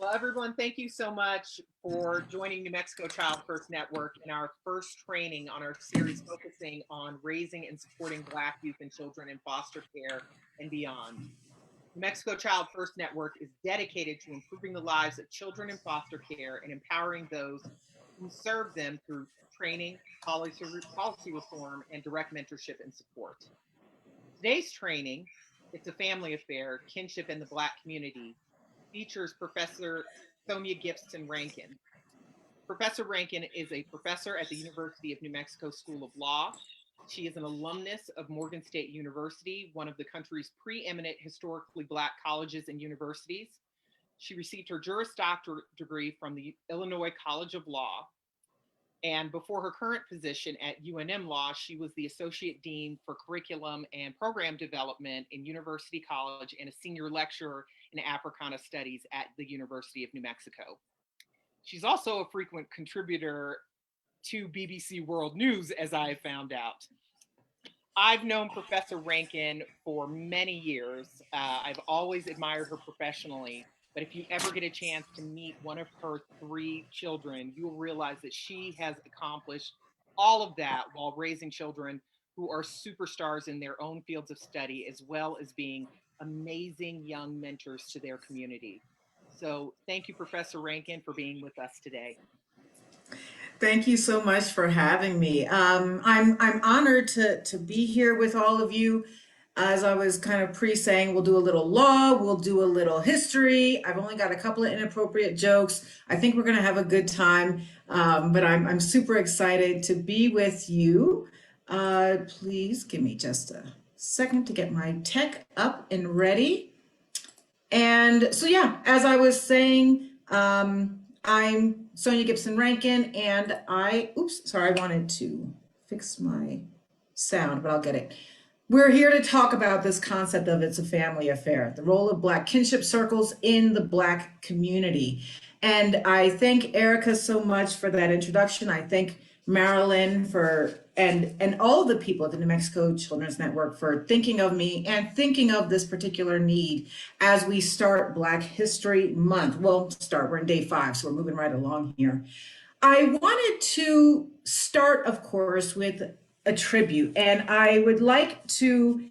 Well, everyone, thank you so much for joining New Mexico Child First Network in our first training on our series focusing on raising and supporting Black youth and children in foster care and beyond. New Mexico Child First Network is dedicated to improving the lives of children in foster care and empowering those who serve them through training, policy reform, and direct mentorship and support. Today's training, It's a Family Affair, Kinship in the Black Community, features Professor Sonia Gipson Rankin. Professor Rankin is a professor at the University of New Mexico School of Law. She is an alumnus of Morgan State University, one of the country's preeminent historically Black colleges and universities. She received her Juris Doctorate degree from the Illinois College of Law. And before her current position at UNM Law, she was the Associate Dean for Curriculum and Program Development in University College and a senior lecturer in Africana Studies at the University of New Mexico. She's also a frequent contributor to BBC World News, as I have found out. I've known Professor Rankin for many years. I've always admired her professionally, but if you ever get a chance to meet one of her 3 children, you will realize that she has accomplished all of that while raising children who are superstars in their own fields of study, as well as being amazing young mentors to their community. So thank you, Professor Rankin, for being with us today. Thank you so much for having me. I'm honored to be here with all of you. As I was kind of pre-saying, we'll do a little law, we'll do a little history. I've only got a couple of inappropriate jokes. I think we're going to have a good time, but I'm super excited to be with you. Please give me just a second to get my tech up and ready. And so, yeah, as I was saying, I'm Sonia Gipson Rankin, and I wanted to fix my sound, but I'll get it. We're here to talk about this concept of It's a Family Affair, the role of Black kinship circles in the Black community. And I thank Erica so much for that introduction. I thank Marilyn and all the people at the New Mexico Children's Network for thinking of me and thinking of this particular need as we start Black History Month. We're in day 5, so we're moving right along here. I wanted to start, of course, with a tribute, and I would like to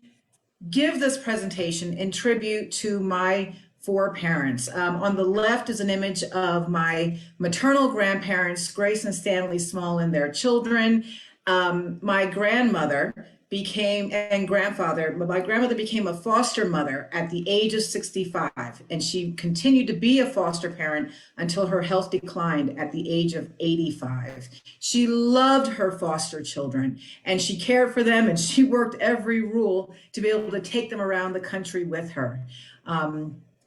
give this presentation in tribute to my 4 parents. On the left is an image of my maternal grandparents, Grace and Stanley Small, and their children. My grandmother became a foster mother at the age of 65, and she continued to be a foster parent until her health declined at the age of 85. She loved her foster children, and she cared for them, and she worked every rule to be able to take them around the country with her.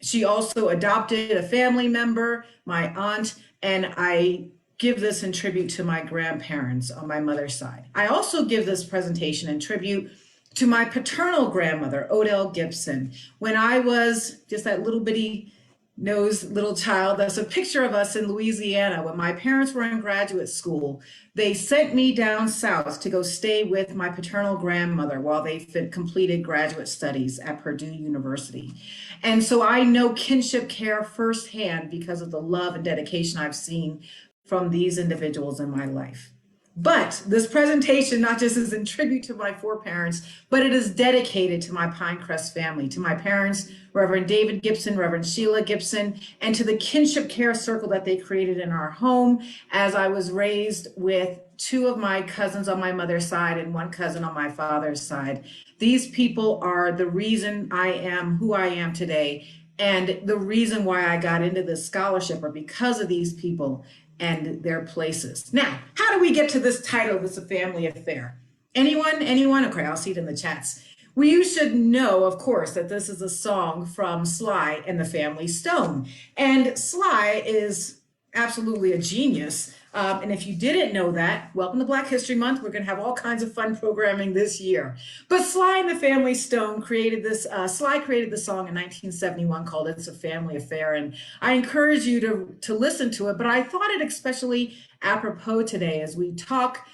She also adopted a family member, my aunt, and I give this in tribute to my grandparents on my mother's side. I also give this presentation in tribute to my paternal grandmother, Odell Gibson. When I was just that little bitty nosed little child, that's a picture of us in Louisiana. When my parents were in graduate school, they sent me down south to go stay with my paternal grandmother while they completed graduate studies at Purdue University. And so I know kinship care firsthand because of the love and dedication I've seen from these individuals in my life. But this presentation not just is in tribute to my 4 parents, but it is dedicated to my Pinecrest family, to my parents, Reverend David Gibson, Reverend Sheila Gibson, and to the kinship care circle that they created in our home as I was raised with 2 of my cousins on my mother's side and 1 cousin on my father's side. These people are the reason I am who I am today, and the reason why I got into this scholarship are because of these people and their places. Now, how do we get to this title, It's a Family Affair? Anyone? Okay, I'll see it in the chats. Well, you should know, of course, that this is a song from Sly and the Family Stone. And Sly is absolutely a genius. And if you didn't know that, welcome to Black History Month. We're going to have all kinds of fun programming this year. But Sly and the Family Stone created this, Sly created the song in 1971 called It's a Family Affair. And I encourage you to listen to it. But I thought it especially apropos today as we talk,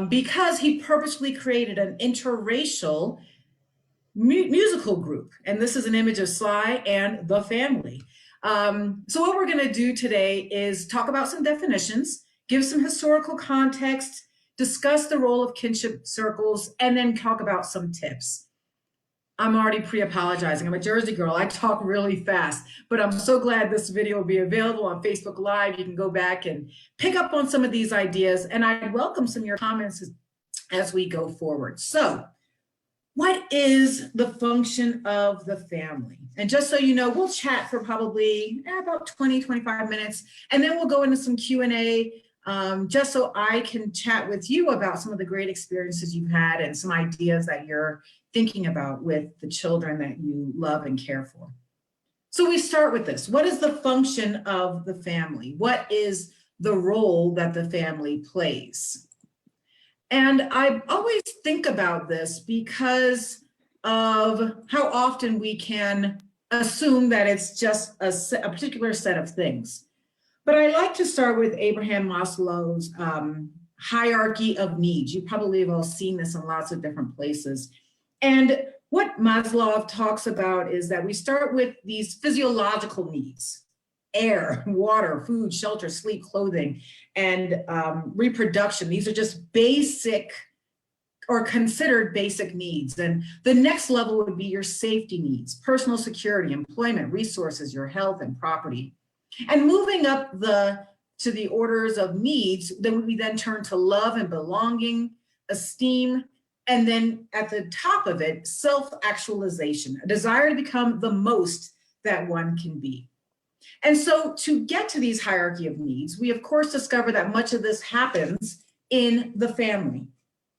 because he purposely created an interracial musical group. And this is an image of Sly and the family. So what we're going to do today is talk about some definitions, give some historical context, discuss the role of kinship circles, and then talk about some tips. I'm already pre-apologizing. I'm a Jersey girl. I talk really fast, but I'm so glad this video will be available on Facebook Live. You can go back and pick up on some of these ideas, and I welcome some of your comments as we go forward. So, what is the function of the family? And just so you know, we'll chat for probably about 20, 25 minutes, and then we'll go into some Q&A, just so I can chat with you about some of the great experiences you've had and some ideas that you're thinking about with the children that you love and care for. So we start with this. What is the function of the family? What is the role that the family plays? And I always think about this because of how often we can assume that it's just a particular set of things. But I like to start with Abraham Maslow's hierarchy of needs. You probably have all seen this in lots of different places. And what Maslow talks about is that we start with these physiological needs: air, water, food, shelter, sleep, clothing, and reproduction. These are just basic or considered basic needs. And the next level would be your safety needs: personal security, employment, resources, your health, and property. And moving up to the orders of needs, then we then turn to love and belonging, esteem, and then at the top of it, self-actualization, a desire to become the most that one can be. And so to get to these hierarchy of needs, we of course discover that much of this happens in the family.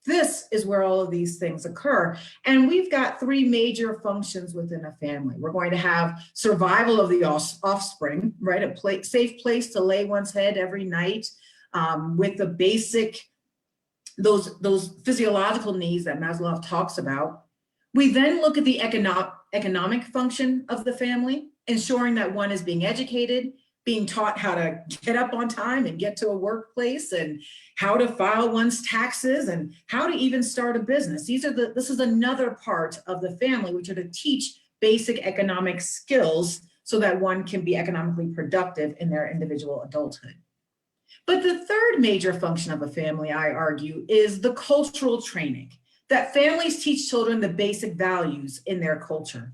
This is where all of these things occur. And we've got three major functions within a family. We're going to have survival of the offspring, right? A safe place to lay one's head every night, with the basic, those physiological needs that Maslow talks about. We then look at the economic function of the family, ensuring that one is being educated, being taught how to get up on time and get to a workplace, and how to file one's taxes, and how to even start a business. This is another part of the family, which are to teach basic economic skills so that one can be economically productive in their individual adulthood. But the third major function of a family, I argue, is the cultural training, that families teach children the basic values in their culture.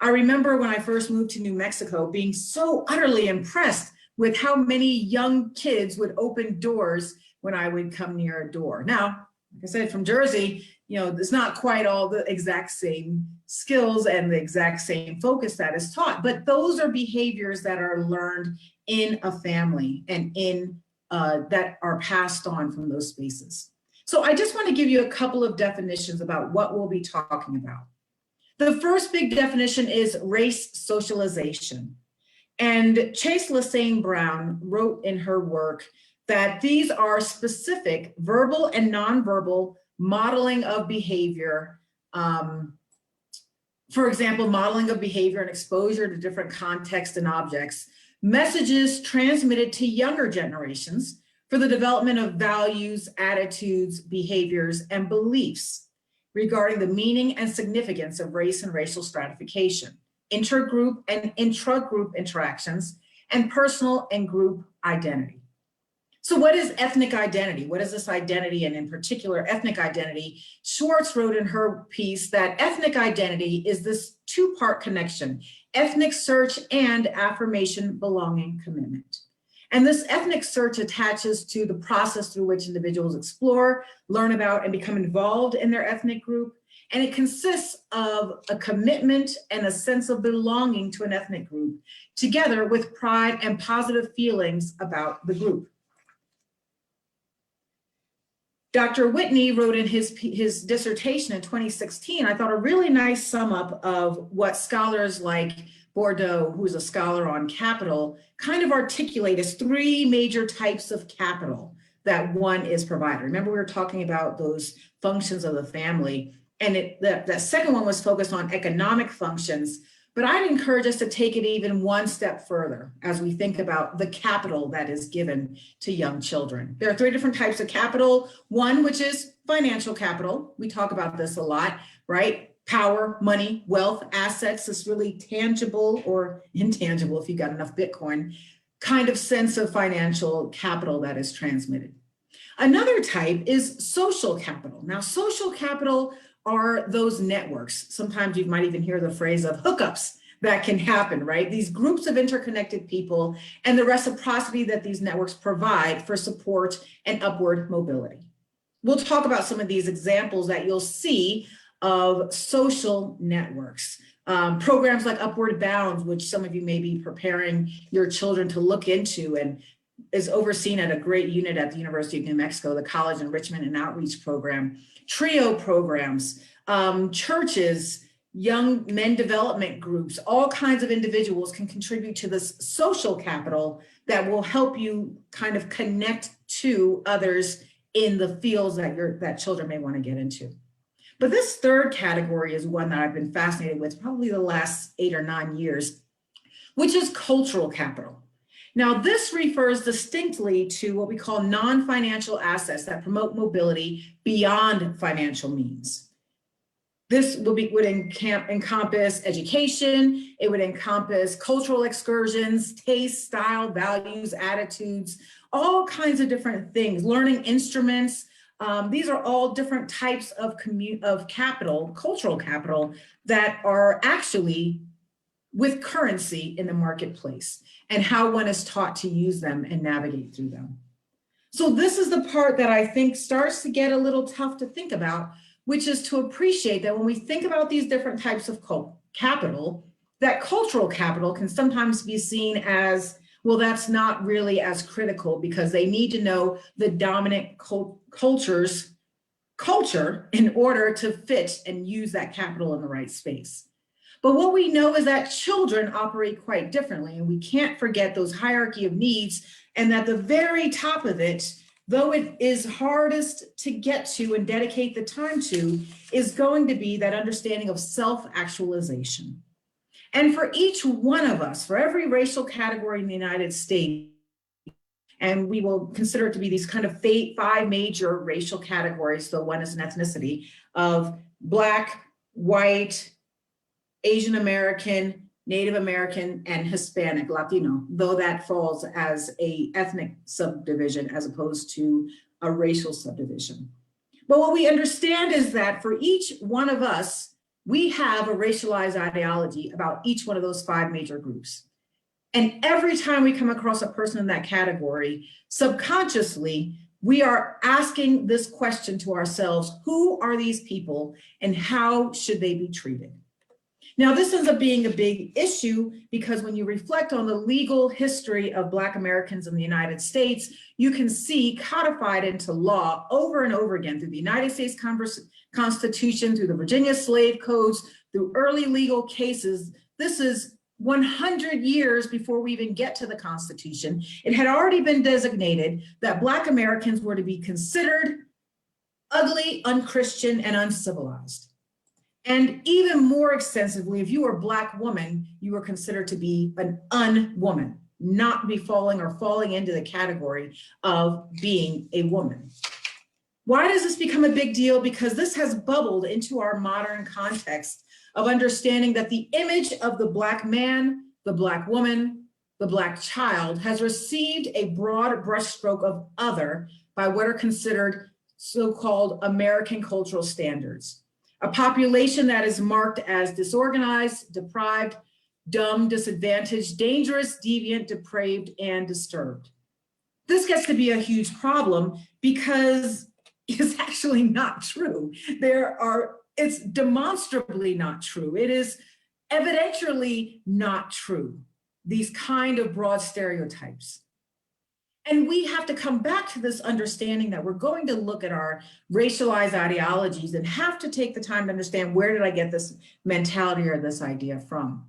I remember when I first moved to New Mexico being so utterly impressed with how many young kids would open doors when I would come near a door. Now, like I said, from Jersey, it's not quite all the exact same skills and the exact same focus that is taught, but those are behaviors that are learned in a family and that are passed on from those spaces. So I just want to give you a couple of definitions about what we'll be talking about. The first big definition is race socialization. And Chase Lassane Brown wrote in her work that these are specific verbal and nonverbal modeling of behavior. For example, modeling of behavior and exposure to different contexts and objects, messages transmitted to younger generations for the development of values, attitudes, behaviors, and beliefs regarding the meaning and significance of race and racial stratification, intergroup and intragroup interactions, and personal and group identity. So what is ethnic identity? What is this identity, and in particular ethnic identity? Schwartz wrote in her piece that ethnic identity is this two-part connection: ethnic search and affirmation, belonging, commitment. And this ethnic search attaches to the process through which individuals explore, learn about, and become involved in their ethnic group. And it consists of a commitment and a sense of belonging to an ethnic group, together with pride and positive feelings about the group. Dr. Whitney wrote in his dissertation in 2016, I thought, a really nice sum up of what scholars like Bordeaux, who's a scholar on capital, kind of articulate as three major types of capital that one is provided. Remember, we were talking about those functions of the family, and that second one was focused on economic functions, but I'd encourage us to take it even one step further as we think about the capital that is given to young children. There are three different types of capital. One, which is financial capital. We talk about this a lot, right? power, money, wealth, assets, this really tangible or intangible, if you got enough Bitcoin, kind of sense of financial capital that is transmitted. Another type is social capital. Now, social capital are those networks. Sometimes you might even hear the phrase of hookups that can happen, right? These groups of interconnected people and the reciprocity that these networks provide for support and upward mobility. We'll talk about some of these examples that you'll see of social networks. Programs like Upward Bound, which some of you may be preparing your children to look into and is overseen at a great unit at the University of New Mexico, the College Enrichment and Outreach Program, TRIO programs, churches, young men development groups, all kinds of individuals can contribute to this social capital that will help you kind of connect to others in the fields that children may want to get into. But this third category is one that I've been fascinated with probably the last 8 or 9 years, which is cultural capital. Now, this refers distinctly to what we call non-financial assets that promote mobility beyond financial means. This would encompass education, it would encompass cultural excursions, taste, style, values, attitudes, all kinds of different things, learning instruments. These are all different types of capital, cultural capital, that are actually with currency in the marketplace and how one is taught to use them and navigate through them. So this is the part that I think starts to get a little tough to think about, which is to appreciate that when we think about these different types of capital, that cultural capital can sometimes be seen as, well, that's not really as critical because they need to know the dominant culture's culture in order to fit and use that capital in the right space. But what we know is that children operate quite differently, and we can't forget those hierarchy of needs, and that the very top of it, though it is hardest to get to and dedicate the time to, is going to be that understanding of self-actualization. And for each one of us, for every racial category in the United States, and we will consider it to be these kind of 5 major racial categories, so one is an ethnicity of Black, white, Asian American, Native American, and Hispanic, Latino, though that falls as a ethnic subdivision as opposed to a racial subdivision. But what we understand is that for each one of us, we have a racialized ideology about each one of those 5 major groups. And every time we come across a person in that category, subconsciously, we are asking this question to ourselves: who are these people and how should they be treated? Now, this ends up being a big issue because when you reflect on the legal history of Black Americans in the United States, you can see codified into law over and over again through the United States Constitution, through the Virginia slave codes, through early legal cases. This is 100 years before we even get to the Constitution. It had already been designated that Black Americans were to be considered ugly, unchristian, and uncivilized. And even more extensively, if you were a Black woman, you were considered to be an unwoman, not be falling into the category of being a woman. Why does this become a big deal? Because this has bubbled into our modern context of understanding that the image of the Black man, the Black woman, the Black child has received a broad brushstroke of other by what are considered so-called American cultural standards. A population that is marked as disorganized, deprived, dumb, disadvantaged, dangerous, deviant, depraved, and disturbed. This gets to be a huge problem because it's actually not true. It's demonstrably not true. It is evidentially not true, these kind of broad stereotypes. And we have to come back to this understanding that we're going to look at our racialized ideologies and have to take the time to understand, where did I get this mentality or this idea from?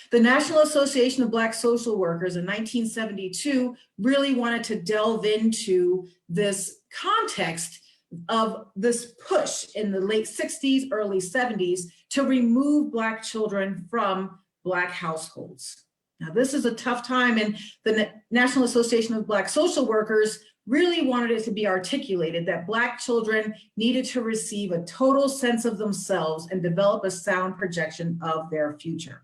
The National Association of Black Social Workers in 1972 really wanted to delve into this context of this push in the late 60s, early 70s to remove Black children from Black households. Now, this is a tough time, and the National Association of Black Social Workers really wanted it to be articulated that Black children needed to receive a total sense of themselves and develop a sound projection of their future.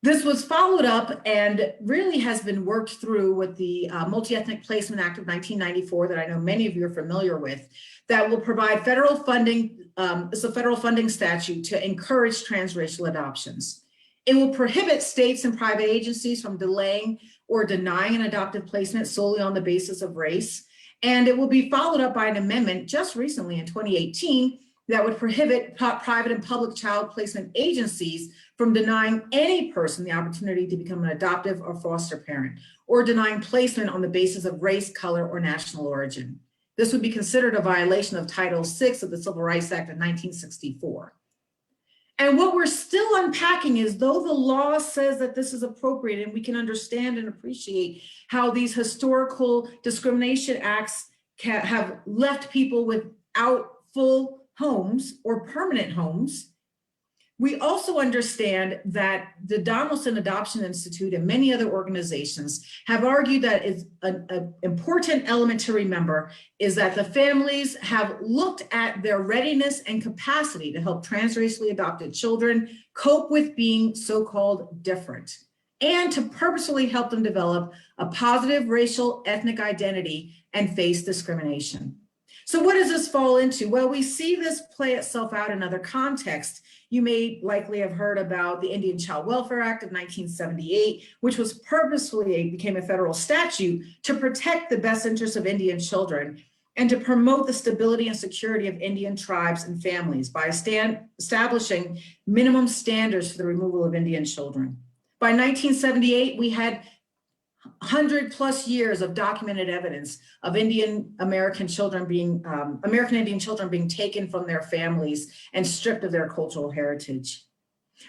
This was followed up and really has been worked through with the Multi-Ethnic Placement Act of 1994 that I know many of you are familiar with, that will provide federal funding. It's a federal funding statute to encourage transracial adoptions. It will prohibit states and private agencies from delaying or denying an adoptive placement solely on the basis of race. And it will be followed up by an amendment just recently in 2018 that would prohibit private and public child placement agencies from denying any person the opportunity to become an adoptive or foster parent, or denying placement on the basis of race, color, or national origin. This would be considered a violation of Title VI of the Civil Rights Act of 1964. And what we're still unpacking is, though the law says that this is appropriate, and we can understand and appreciate how these historical discrimination acts have left people without full homes or permanent homes, we also understand that the Donaldson Adoption Institute and many other organizations have argued that it's an important element to remember is that the families have looked at their readiness and capacity to help transracially adopted children cope with being so-called different, and to purposefully help them develop a positive racial ethnic identity and face discrimination. So what does this fall into? Well, we see this play itself out in other contexts. You may likely have heard about the Indian Child Welfare Act of 1978, which was purposefully became a federal statute to protect the best interests of Indian children and to promote the stability and security of Indian tribes and families by establishing minimum standards for the removal of Indian children. By 1978, we had 100+ years of documented evidence of American Indian children being taken from their families and stripped of their cultural heritage.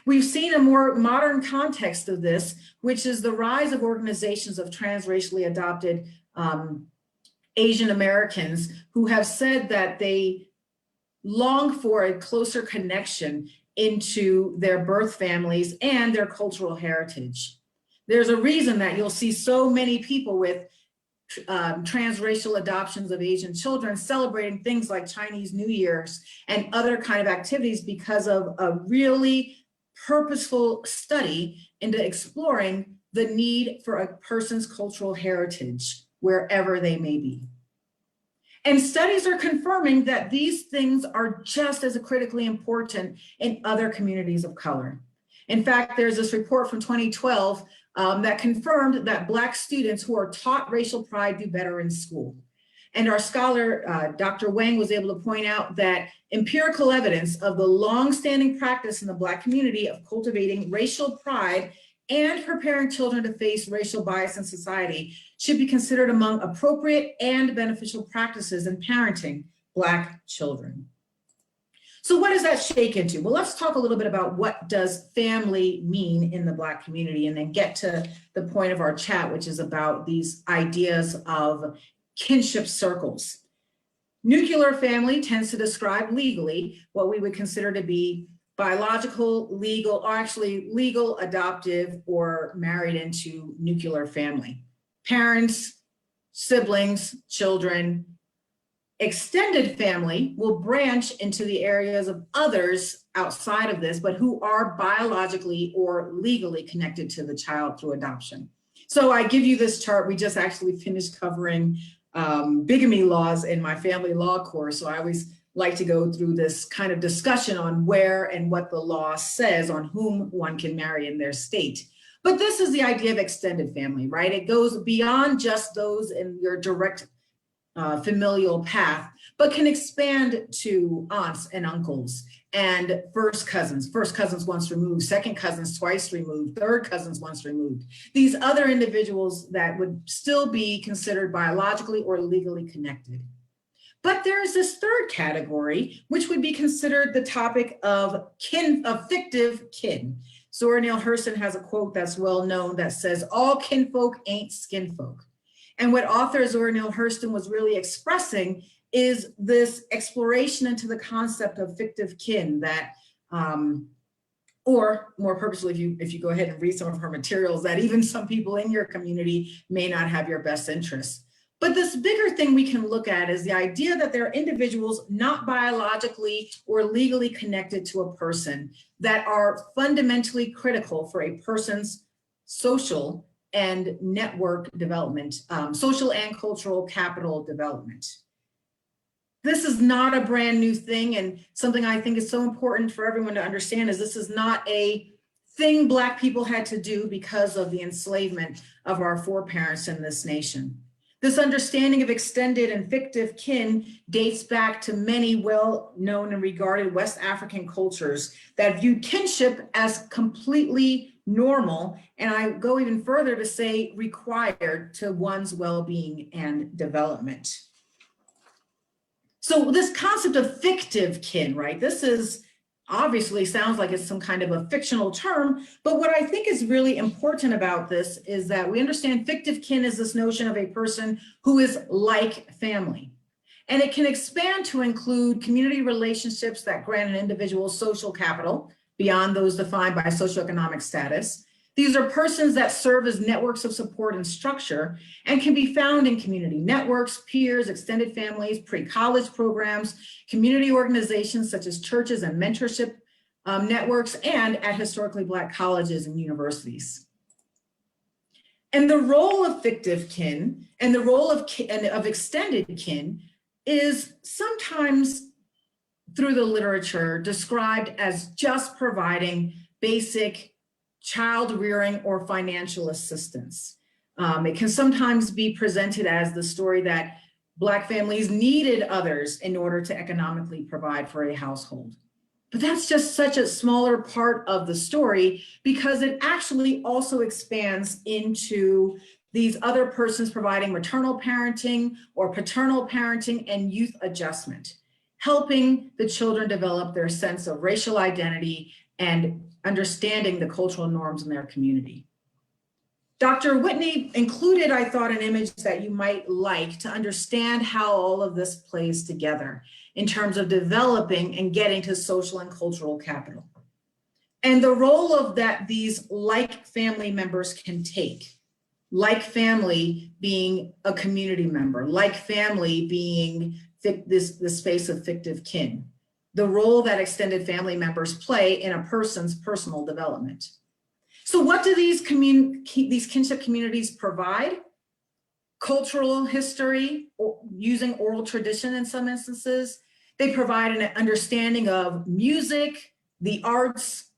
We've seen a more modern context of this, which is the rise of organizations of transracially adopted Asian Americans who have said that they long for a closer connection into their birth families and their cultural heritage. There's a reason that you'll see so many people with transracial adoptions of Asian children celebrating things like Chinese New Year's and other kind of activities, because of a really purposeful study into exploring the need for a person's cultural heritage wherever they may be. And studies are confirming that these things are just as critically important in other communities of color. In fact, there's this report from 2012 that confirmed that Black students who are taught racial pride do better in school. And our scholar, Dr. Wang, was able to point out that empirical evidence of the longstanding practice in the Black community of cultivating racial pride and preparing children to face racial bias in society should be considered among appropriate and beneficial practices in parenting Black children. So what does that shake into? Well, let's talk a little bit about what does family mean in the Black community, and then get to the point of our chat, which is about these ideas of kinship circles. Nuclear family tends to describe legally what we would consider to be biological, legal, or actually legal, adoptive, or married into nuclear family. Parents, siblings, children. Extended family will branch into the areas of others outside of this, but who are biologically or legally connected to the child through adoption. So I give you this chart. We just actually finished covering bigamy laws in my family law course. So I always like to go through this kind of discussion on where and what the law says on whom one can marry in their state. But this is the idea of extended family, right? It goes beyond just those in your direct familial path, but can expand to aunts and uncles and first cousins once removed, second cousins twice removed, third cousins once removed. These other individuals that would still be considered biologically or legally connected. But there is this third category, which would be considered the topic of fictive kin. Zora Neale Hurston has a quote that's well known that says, "All kinfolk ain't skinfolk." And what author Zora Neale Hurston was really expressing is this exploration into the concept of fictive kin that, or more purposely, if you go ahead and read some of her materials, that even some people in your community may not have your best interests. But this bigger thing we can look at is the idea that there are individuals not biologically or legally connected to a person that are fundamentally critical for a person's social and network development, social and cultural capital development. This is not a brand new thing, and something I think is so important for everyone to understand is this is not a thing Black people had to do because of the enslavement of our foreparents in this nation. This understanding of extended and fictive kin dates back to many well-known and regarded West African cultures that viewed kinship as completely normal, and I go even further to say required to one's well-being and development. So this concept of fictive kin, right? This is obviously sounds like it's some kind of a fictional term, but what I think is really important about this is that we understand fictive kin is this notion of a person who is like family. And it can expand to include community relationships that grant an individual social capital beyond those defined by socioeconomic status. These are persons that serve as networks of support and structure and can be found in community networks, peers, extended families, pre-college programs, community organizations such as churches and mentorship networks, and at historically Black colleges and universities. And the role of fictive kin and the role of extended kin is sometimes through the literature described as just providing basic child rearing or financial assistance. It can sometimes be presented as the story that Black families needed others in order to economically provide for a household. But that's just such a smaller part of the story because it actually also expands into these other persons providing maternal parenting or paternal parenting and youth adjustment, helping the children develop their sense of racial identity and understanding the cultural norms in their community. Dr. Whitney included, I thought, an image that you might like to understand how all of this plays together in terms of developing and getting to social and cultural capital. And the role of that these like family members can take, like family being a community member, like family being the space of fictive kin, the role that extended family members play in a person's personal development. So what do these kinship communities provide? Cultural history, or using oral tradition in some instances. They provide an understanding of music, the arts,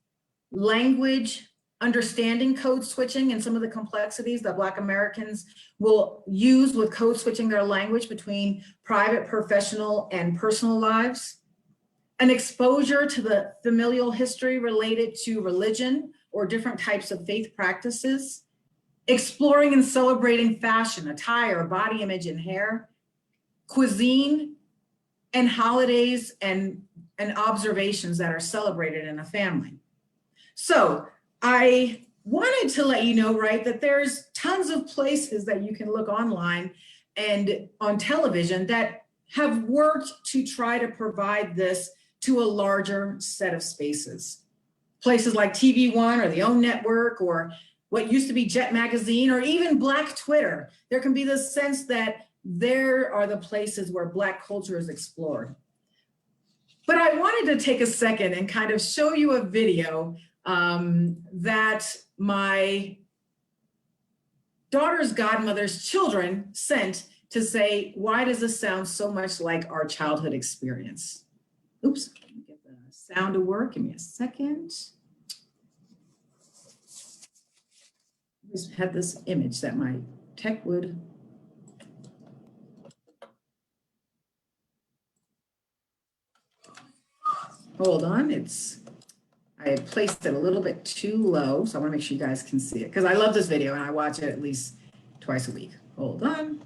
language, understanding code switching and some of the complexities that Black Americans will use with code switching their language between private, professional, and personal lives. An exposure to the familial history related to religion or different types of faith practices, exploring and celebrating fashion, attire, body image, and hair, cuisine, and holidays and observations that are celebrated in a family. So I wanted to let you know, right, that there's tons of places that you can look online and on television that have worked to try to provide this to a larger set of spaces. Places like TV One or the OWN Network or what used to be Jet Magazine or even Black Twitter. There can be this sense that there are the places where Black culture is explored. But I wanted to take a second and kind of show you a video that my daughter's godmother's children sent to say, why does this sound so much like our childhood experience? Oops, let me get the sound to work. Give me a second. I just had this image that my tech would. Hold on, I had placed it a little bit too low, so I want to make sure you guys can see it because I love this video and I watch it at least twice a week. Hold on.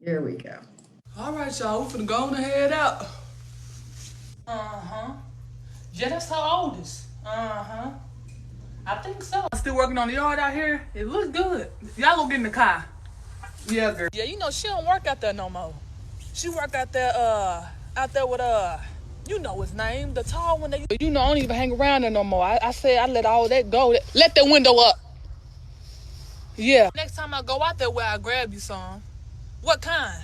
Here we go. All right, y'all, we're finna go on and head out. Yeah, that's her oldest. I think so. I'm still working on the yard out here. It looks good. Y'all go get in the car. Yeah, girl. Yeah, you know, she don't work out there no more. She work out there with You know his name, the tall one that you know, I don't even hang around there no more. I said I let all that go. Let that window up. Yeah. Next time I go out there where I grab you some. What kind?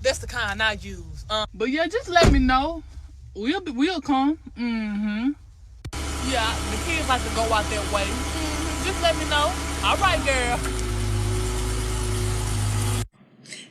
That's the kind I use. But yeah, just let me know. We'll come. Mm-hmm. Yeah, the kids like to go out that way. Just let me know. All right, girl.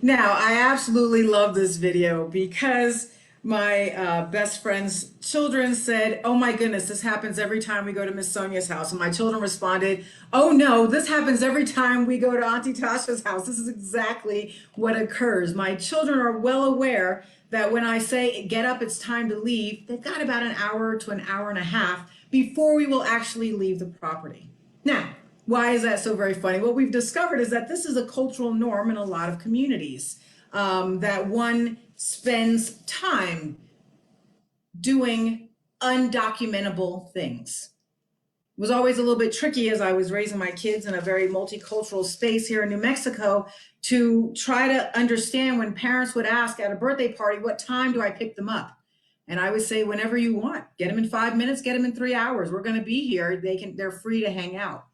Now, I absolutely love this video because my best friend's children said, "Oh my goodness, this happens every time we go to Miss Sonia's house." And my children responded, "Oh no, this happens every time we go to Auntie Tasha's house. This is exactly what occurs." My children are well aware that when I say, "Get up, it's time to leave," they've got about an hour to an hour and a half before we will actually leave the property. Now, why is that so very funny? What we've discovered is that this is a cultural norm in a lot of communities, that one spends time doing undocumentable things. It was always a little bit tricky as I was raising my kids in a very multicultural space here in New Mexico to try to understand when parents would ask at a birthday party, "What time do I pick them up?" And I would say, "Whenever you want. Get them in 5 minutes, get them in 3 hours. We're going to be here. They're free to hang out."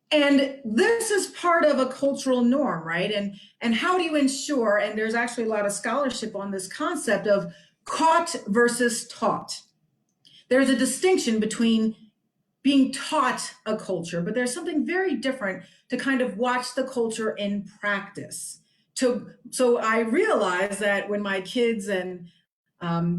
And this is part of a cultural norm, right? And how do you ensure, and there's actually a lot of scholarship on this concept of caught versus taught. There's a distinction between being taught a culture, but there's something very different to kind of watch the culture in practice. So I realized that when my kids and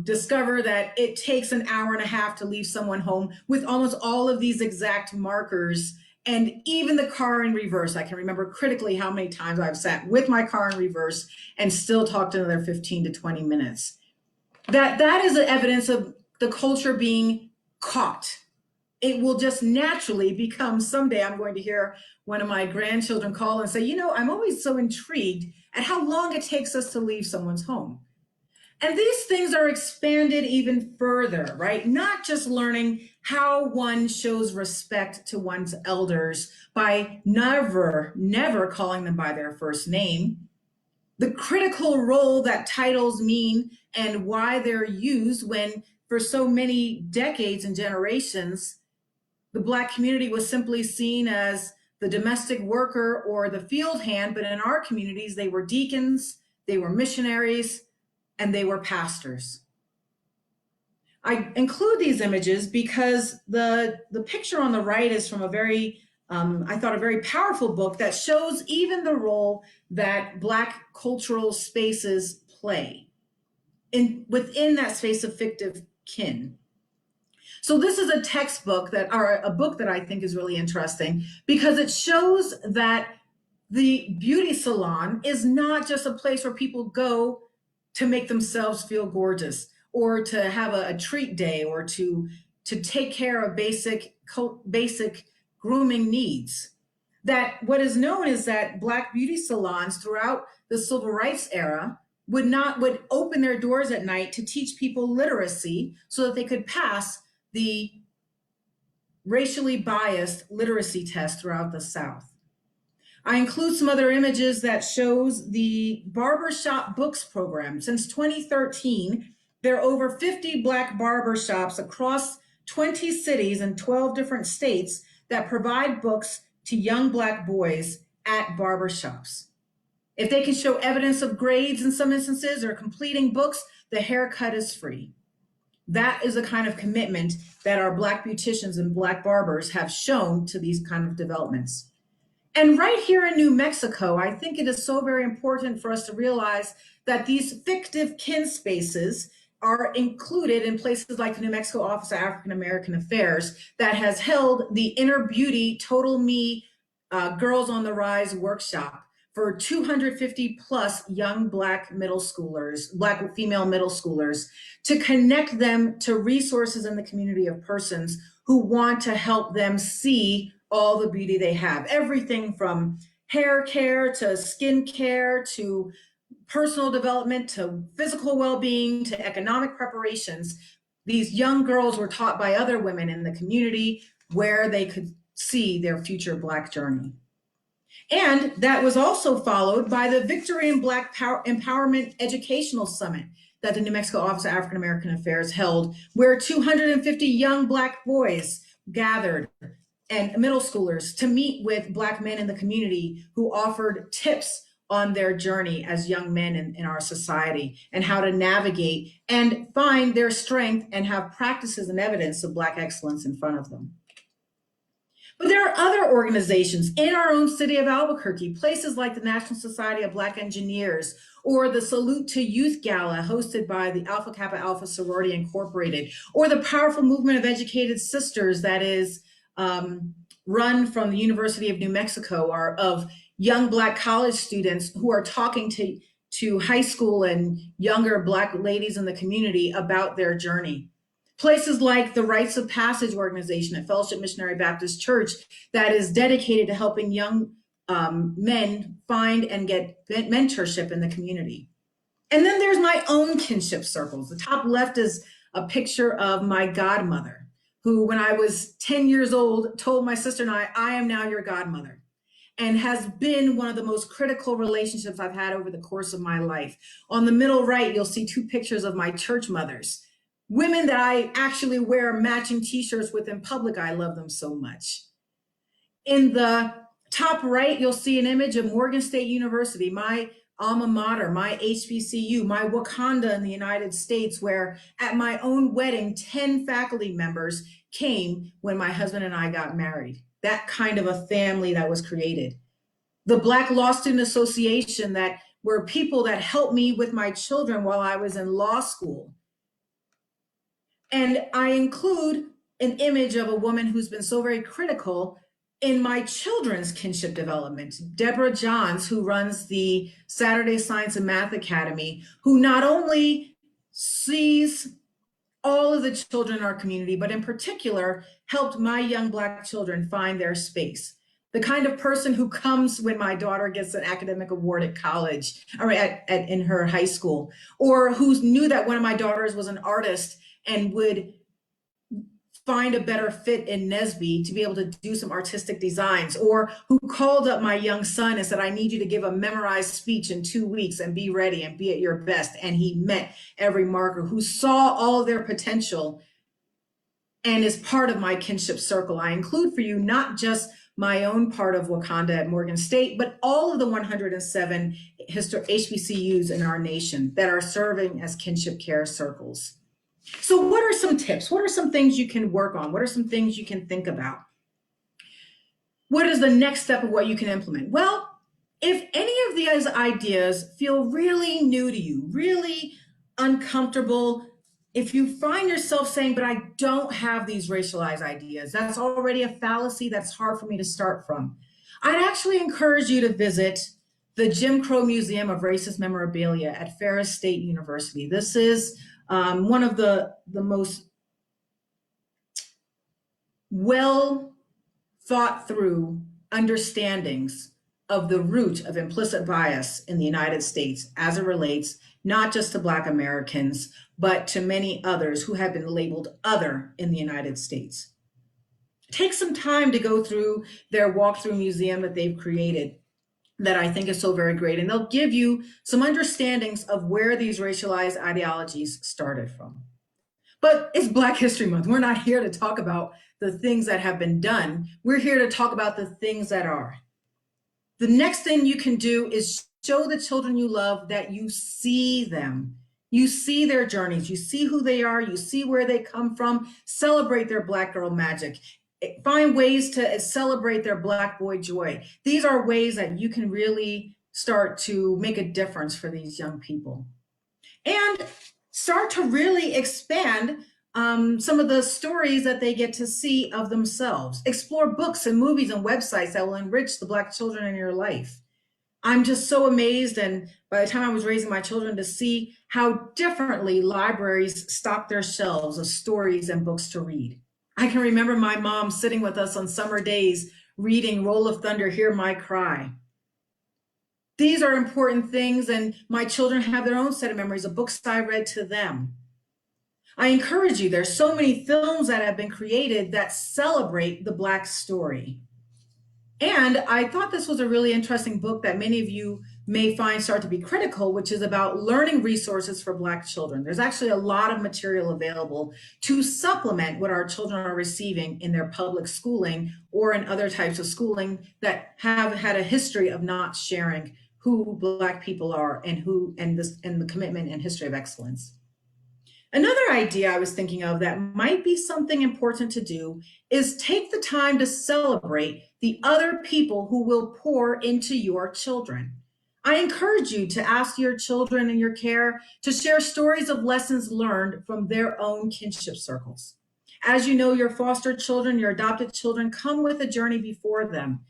discover that it takes an hour and a half to leave someone home with almost all of these exact markers, and even the car in reverse. I can remember critically how many times I've sat with my car in reverse and still talked another 15 to 20 minutes. That is evidence of the culture being caught. It will just naturally become, someday I'm going to hear one of my grandchildren call and say, "You know, I'm always so intrigued at how long it takes us to leave someone's home." And these things are expanded even further, right? Not just learning how one shows respect to one's elders by never calling them by their first name, the critical role that titles mean and why they're used when for so many decades and generations, the Black community was simply seen as the domestic worker or the field hand, but in our communities, they were deacons, they were missionaries, and they were pastors. I include these images because the picture on the right is from a very, I thought, a very powerful book that shows even the role that Black cultural spaces play within that space of fictive kin. So this is a textbook or a book that I think is really interesting because it shows that the beauty salon is not just a place where people go to make themselves feel gorgeous or to have a treat day or to take care of basic grooming needs. That what is known is that Black beauty salons throughout the civil rights era would open their doors at night to teach people literacy so that they could pass the racially biased literacy test throughout the South. I include some other images that shows the Barbershop Books program. Since 2013, there are over 50 Black barbershops across 20 cities and 12 different states that provide books to young Black boys at barbershops. If they can show evidence of grades in some instances or completing books, the haircut is free. That is a kind of commitment that our Black beauticians and Black barbers have shown to these kind of developments. And right here in New Mexico, I think it is so very important for us to realize that these fictive kin spaces are included in places like the New Mexico Office of African American Affairs that has held the Inner Beauty Total Me Girls on the Rise workshop for 250 plus young Black middle schoolers, Black female middle schoolers, to connect them to resources in the community of persons who want to help them see all the beauty they have. Everything from hair care to skin care to personal development to physical well-being to economic preparations. These young girls were taught by other women in the community where they could see their future Black journey. And that was also followed by the Victory in Black Empowerment Educational Summit. that the New Mexico Office of African American Affairs held, where 250 young Black boys gathered and middle schoolers to meet with Black men in the community who offered tips on their journey as young men in our society and how to navigate and find their strength and have practices and evidence of Black excellence in front of them. But there are other organizations in our own city of Albuquerque, places like the National Society of Black Engineers or the Salute to Youth Gala hosted by the Alpha Kappa Alpha Sorority Incorporated, or the powerful movement of educated sisters that is run from the University of New Mexico, or of young Black college students who are talking to high school and younger Black ladies in the community about their journey. Places like the Rites of Passage organization at Fellowship Missionary Baptist Church that is dedicated to helping young men find and get mentorship in the community. And then there's my own kinship circles. The top left is a picture of my godmother, who, when I was 10 years old, told my sister and I am now your godmother, and has been one of the most critical relationships I've had over the course of my life. On the middle right, you'll see two pictures of my church mothers, women that I actually wear matching t-shirts with in public. I love them so much. In the top right, you'll see an image of Morgan State University, my alma mater, my HBCU, my Wakanda in the United States, where at my own wedding, 10 faculty members came when my husband and I got married. That kind of a family that was created. The Black Law Student Association, that were people that helped me with my children while I was in law school. And I include an image of a woman who's been so very critical in my children's kinship development, Deborah Johns, who runs the Saturday Science and Math Academy, who not only sees all of the children in our community, but in particular, helped my young Black children find their space. The kind of person who comes when my daughter gets an academic award at college, or in her high school, or who knew that one of my daughters was an artist and would find a better fit in NSBE to be able to do some artistic designs, or who called up my young son and said, I need you to give a memorized speech in 2 weeks and be ready and be at your best. And he met every marker, who saw all of their potential and is part of my kinship circle. I include for you not just my own part of Wakanda at Morgan State, but all of the 107 HBCUs in our nation that are serving as kinship care circles. So what are some tips? What are some things you can work on? What are some things you can think about? What is the next step of what you can implement? Well, if any of these ideas feel really new to you, really uncomfortable, if you find yourself saying, but I don't have these racialized ideas, that's already a fallacy that's hard for me to start from, I'd actually encourage you to visit the Jim Crow Museum of Racist Memorabilia at Ferris State University. This is one of the most well thought through understandings of the root of implicit bias in the United States as it relates not just to Black Americans, but to many others who have been labeled other in the United States. Take some time to go through their walkthrough museum that they've created that I think is so very great. And they'll give you some understandings of where these racialized ideologies started from. But it's Black History Month. We're not here to talk about the things that have been done. We're here to talk about the things that are. The next thing you can do is show the children you love that you see them. You see their journeys, you see who they are, you see where they come from, celebrate their Black girl magic. Find ways to celebrate their Black boy joy. These are ways that you can really start to make a difference for these young people. And start to really expand some of the stories that they get to see of themselves. Explore books and movies and websites that will enrich the Black children in your life. I'm just so amazed, and by the time I was raising my children, to see how differently libraries stock their shelves of stories and books to read. I can remember my mom sitting with us on summer days reading Roll of Thunder, Hear My Cry. These are important things, and my children have their own set of memories of books I read to them. I encourage you, there's so many films that have been created that celebrate the Black story. And I thought this was a really interesting book that many of you may find start to be critical, which is about learning resources for Black children. There's actually a lot of material available to supplement what our children are receiving in their public schooling or in other types of schooling that have had a history of not sharing who Black people are and the commitment and history of excellence. Another idea I was thinking of that might be something important to do is take the time to celebrate the other people who will pour into your children. I encourage you to ask your children in your care to share stories of lessons learned from their own kinship circles. As you know, your foster children, your adopted children come with a journey before them.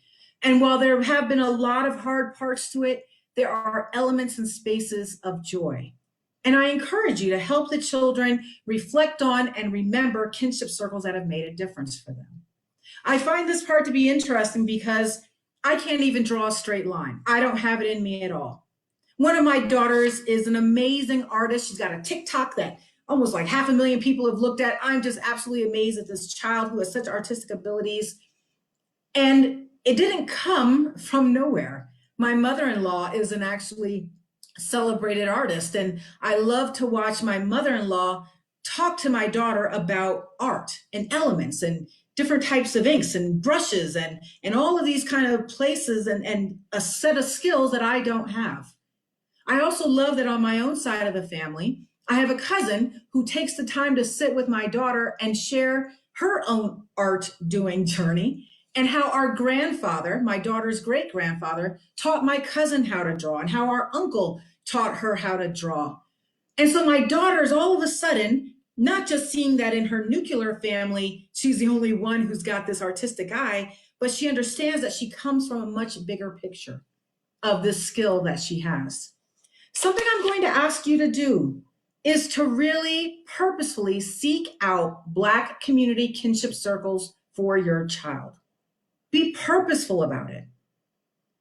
And while there have been a lot of hard parts to it, there are elements and spaces of joy. And I encourage you to help the children reflect on and remember kinship circles that have made a difference for them. I find this part to be interesting because I can't even draw a straight line. I don't have it in me at all. One of my daughters is an amazing artist. She's got a TikTok that almost like 500,000 people have looked at. I'm just absolutely amazed at this child who has such artistic abilities. And it didn't come from nowhere. My mother-in-law is an actually celebrated artist, and I love to watch my mother-in-law talk to my daughter about art and elements and different types of inks and brushes and all of these kind of places and a set of skills that I don't have. I also love that on my own side of the family, I have a cousin who takes the time to sit with my daughter and share her own art doing journey, and how our grandfather, my daughter's great grandfather, taught my cousin how to draw, and how our uncle taught her how to draw. And so my daughter's all of a sudden not just seeing that in her nuclear family, she's the only one who's got this artistic eye, but she understands that she comes from a much bigger picture of this skill that she has. Something I'm going to ask you to do is to really purposefully seek out Black community kinship circles for your child. Be purposeful about it.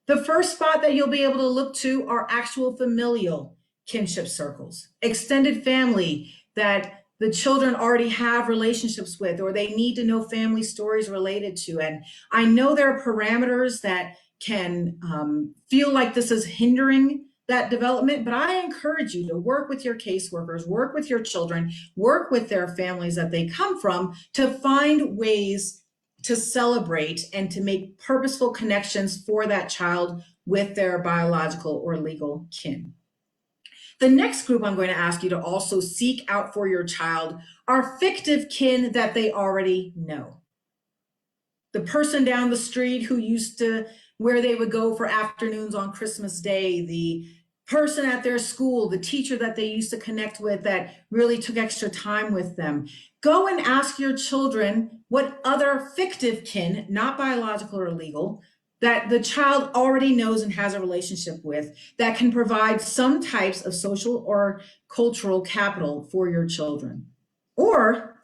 The first spot that you'll be able to look to are actual familial kinship circles, extended family that the children already have relationships with, or they need to know family stories related to. And I know there are parameters that can feel like this is hindering that development, but I encourage you to work with your caseworkers, work with your children, work with their families that they come from to find ways to celebrate and to make purposeful connections for that child with their biological or legal kin. The next group I'm going to ask you to also seek out for your child are fictive kin that they already know. The person down the street who used to, where they would go for afternoons on Christmas Day, the person at their school, the teacher that they used to connect with that really took extra time with them. Go and ask your children what other fictive kin, not biological or legal, that the child already knows and has a relationship with that can provide some types of social or cultural capital for your children. Or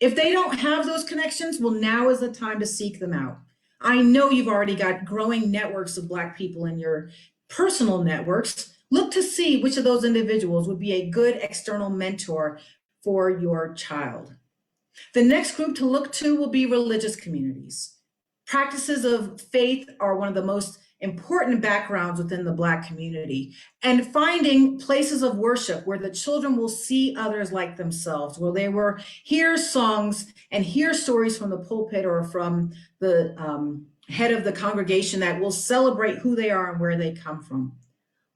if they don't have those connections, well, now is the time to seek them out. I know you've already got growing networks of Black people in your personal networks. Look to see which of those individuals would be a good external mentor for your child. The next group to look to will be religious communities. Practices of faith are one of the most important backgrounds within the Black community, and finding places of worship where the children will see others like themselves, where they will hear songs and hear stories from the pulpit or from the head of the congregation that will celebrate who they are and where they come from.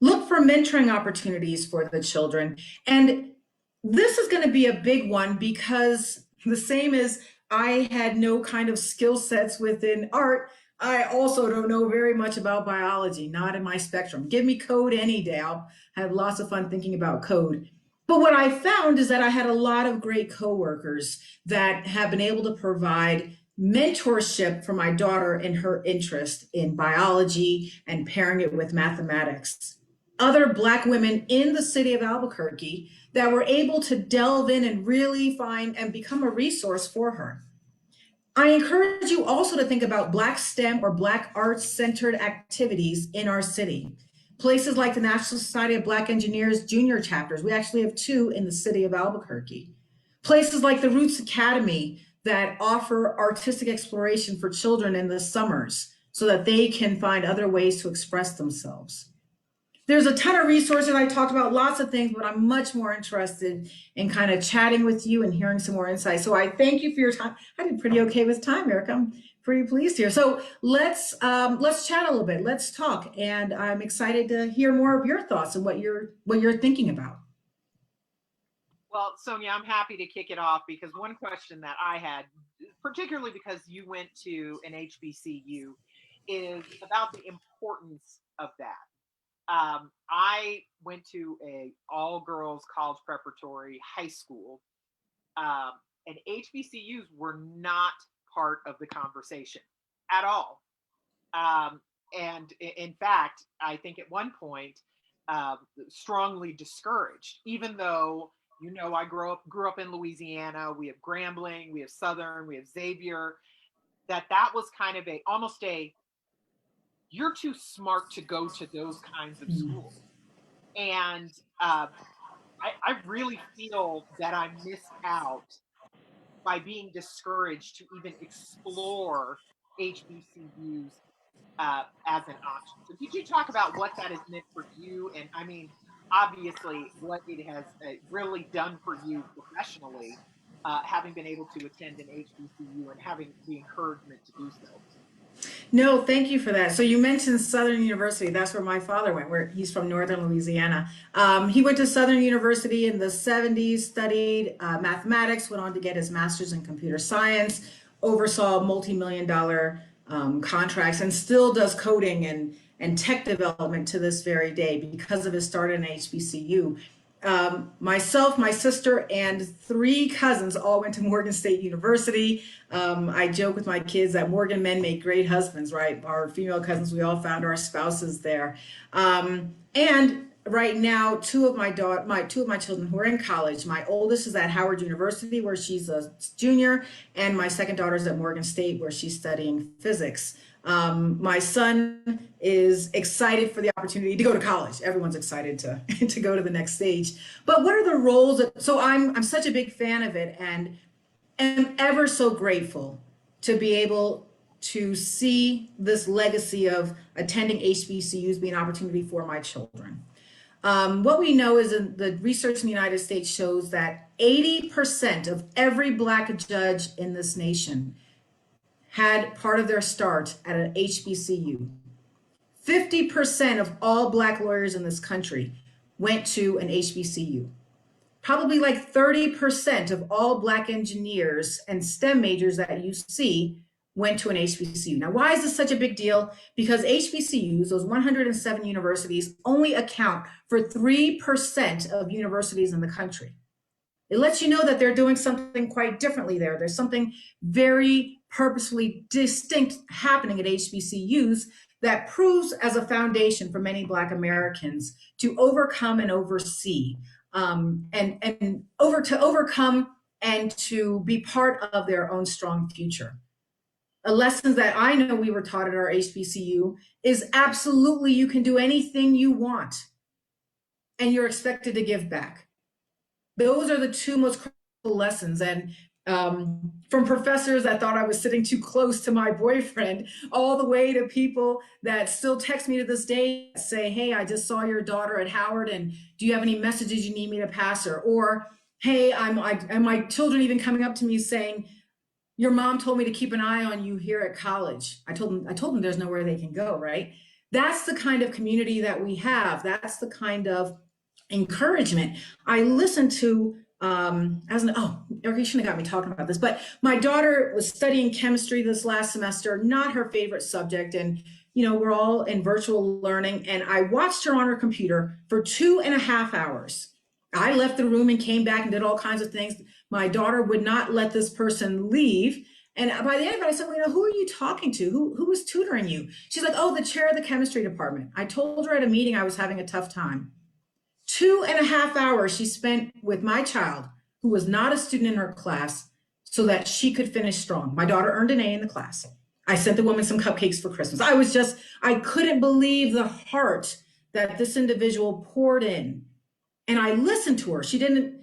Look for mentoring opportunities for the children. And this is going to be a big one because the same as I had no kind of skill sets within art, I also don't know very much about biology, not in my spectrum. Give me code any day. I'll have lots of fun thinking about code. But what I found is that I had a lot of great coworkers that have been able to provide mentorship for my daughter in her interest in biology and pairing it with mathematics. Other Black women in the city of Albuquerque that were able to delve in and really find and become a resource for her. I encourage you also to think about Black STEM or Black arts-centered activities in our city. Places like the National Society of Black Engineers junior chapters. We actually have 2 in the city of Albuquerque. Places like the Roots Academy that offer artistic exploration for children in the summers so that they can find other ways to express themselves. there's a ton of resources. I talked about lots of things, but I'm much more interested in kind of chatting with you and hearing some more insight. So I thank you for your time. I did pretty okay with time, Eric. I'm pretty pleased here. So let's chat a little bit. Let's talk. And I'm excited to hear more of your thoughts and what you're thinking about. Well, Sonia, I'm happy to kick it off because one question that I had, particularly because you went to an HBCU, is about the importance of that. I went to a all-girls college preparatory high school, and HBCUs were not part of the conversation at all. And in fact, I think at one point, strongly discouraged, even though, you know, I grew up in Louisiana. We have Grambling, we have Southern, we have Xavier. That was kind of almost a, you're too smart to go to those kinds of schools. And I really feel that I missed out by being discouraged to even explore HBCUs as an option. So could you talk about what that has meant for you? And I mean, obviously, what it has really done for you professionally, having been able to attend an HBCU and having the encouragement to do so. No, thank you for that. So you mentioned Southern University. That's where my father went, where he's from Northern Louisiana. He went to Southern University in the 70s, studied mathematics, went on to get his master's in computer science, oversaw multi-million-dollar contracts, and still does coding and tech development to this very day because of his start in HBCU. Myself, my sister, and 3 cousins all went to Morgan State University. I joke with my kids that Morgan men make great husbands, right? Our female cousins, we all found our spouses there. And right now, two of my children who are in college. My oldest is at Howard University, where she's a junior, and my second daughter is at Morgan State, where she's studying physics. My son is excited for the opportunity to go to college. Everyone's excited to, to go to the next stage. But what are the roles? So I'm such a big fan of it and am ever so grateful to be able to see this legacy of attending HBCUs be an opportunity for my children. What we know is the research in the United States shows that 80% of every Black judge in this nation had part of their start at an HBCU. 50% of all Black lawyers in this country went to an HBCU. Probably like 30% of all Black engineers and STEM majors that you see went to an HBCU. Now, why is this such a big deal? Because HBCUs, those 107 universities, only account for 3% of universities in the country. It lets you know that they're doing something quite differently there. There's something very purposefully distinct happening at HBCUs that proves as a foundation for many Black Americans to overcome and oversee, overcome and to be part of their own strong future. A lesson that I know we were taught at our HBCU is absolutely you can do anything you want and you're expected to give back. Those are the 2 most critical lessons. And from professors that thought I was sitting too close to my boyfriend, all the way to people that still text me to this day, say, hey, I just saw your daughter at Howard, and do you have any messages you need me to pass her? Or, hey, and my children even coming up to me saying, your mom told me to keep an eye on you here at college. I told them there's nowhere they can go, right? That's the kind of community that we have. That's the kind of encouragement. I listened to, Eric, you shouldn't have got me talking about this, but my daughter was studying chemistry this last semester, not her favorite subject. And, you know, we're all in virtual learning. And I watched her on her computer for 2.5 hours. I left the room and came back and did all kinds of things. My daughter would not let this person leave. And by the end of it, I said, well, you know, who are you talking to? Who was tutoring you? She's like, oh, the chair of the chemistry department. I told her at a meeting I was having a tough time. 2.5 hours she spent with my child, who was not a student in her class, so that she could finish strong. My daughter earned an A in the class. I sent the woman some cupcakes for Christmas. I couldn't believe the heart that this individual poured in. And I listened to her. She didn't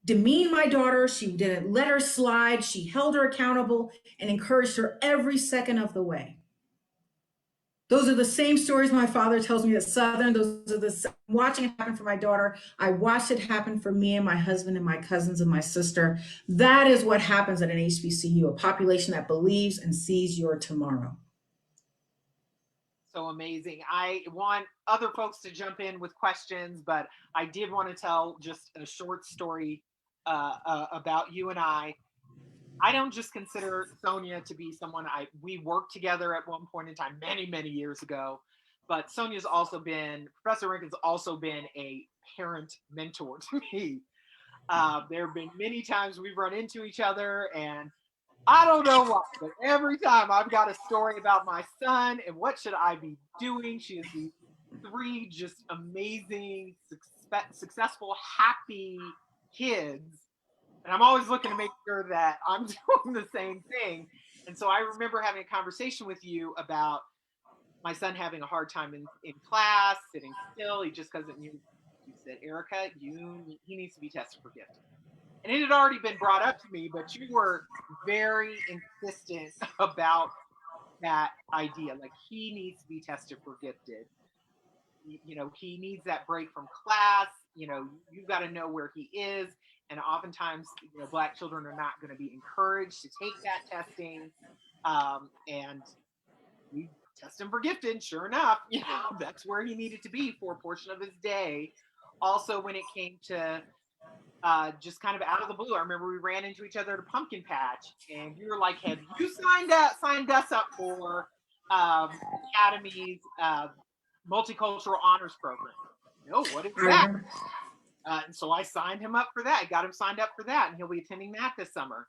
demean my daughter. She didn't let her slide. She held her accountable and encouraged her every second of the way. Those are the same stories my father tells me at Southern. Those are watching it happen for my daughter. I watched it happen for me and my husband and my cousins and my sister. That is what happens at an HBCU, a population that believes and sees your tomorrow. So amazing. I want other folks to jump in with questions, but I did want to tell just a short story about you and I. I don't just consider Sonia to be someone we worked together at one point in time, many, many years ago. But Sonia's also been, Professor Rankin's also been a parent mentor to me. There have been many times we've run into each other, and I don't know why, but every time I've got a story about my son and what should I be doing. She has these 3 just amazing, successful, happy kids. And I'm always looking to make sure that I'm doing the same thing. And so I remember having a conversation with you about my son having a hard time in class, sitting still. He just doesn't. You said, Erica, he needs to be tested for gifted. And it had already been brought up to me, but you were very insistent about that idea. Like, he needs to be tested for gifted. You know, he needs that break from class. You know, you've got to know where he is. And oftentimes, you know, Black children are not going to be encouraged to take that testing. And we test him for gifted. Sure enough, you know, that's where he needed to be for a portion of his day. Also, when it came to just kind of out of the blue, I remember we ran into each other at a pumpkin patch, and you were like, "Have you signed us up for Academy's multicultural honors program?" No, what is that? And so I signed him up for that. I got him signed up for that, and he'll be attending that this summer.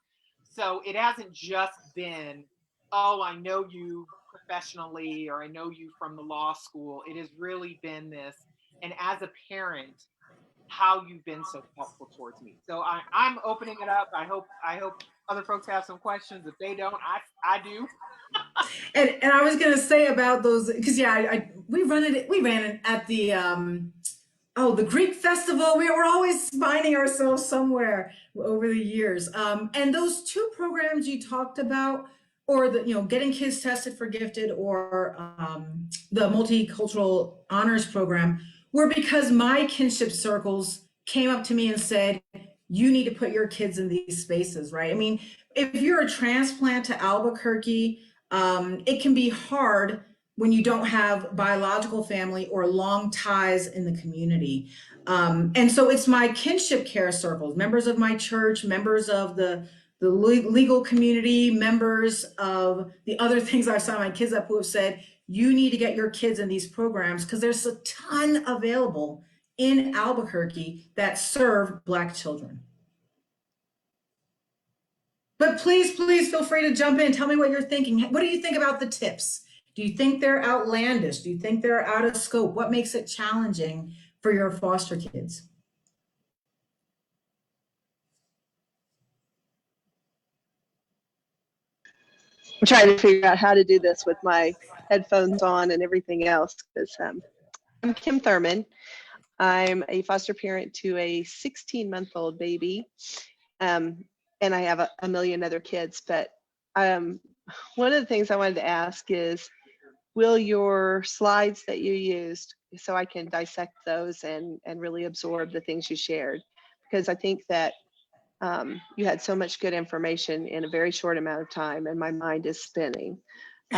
So it hasn't just been, oh, I know you professionally, or I know you from the law school. It has really been this, and as a parent, how you've been so helpful towards me. So I'm opening it up. I hope other folks have some questions. If they don't, I do. And I was gonna say about those, because we ran it at the the Greek festival. We were always finding ourselves somewhere over the years. And those 2 programs you talked about, or getting kids tested for gifted, or the multicultural honors program, were because my kinship circles came up to me and said, you need to put your kids in these spaces, right? I mean, if you're a transplant to Albuquerque, it can be hard when you don't have biological family or long ties in the community. And so it's my kinship care circles, members of my church, members of the legal community, members of the other things I've signed my kids up who have said, you need to get your kids in these programs, because there's a ton available in Albuquerque that serve Black children. But please feel free to jump in. Tell me what you're thinking. What do you think about the tips? Do you think they're outlandish? Do you think they're out of scope? What makes it challenging for your foster kids? I'm trying to figure out how to do this with my headphones on and everything else. Because I'm Kim Thurman. I'm a foster parent to a 16-month-old baby, and I have a million other kids. But one of the things I wanted to ask is, will your slides that you used, so I can dissect those and really absorb the things you shared, because I think that you had so much good information in a very short amount of time, and my mind is spinning.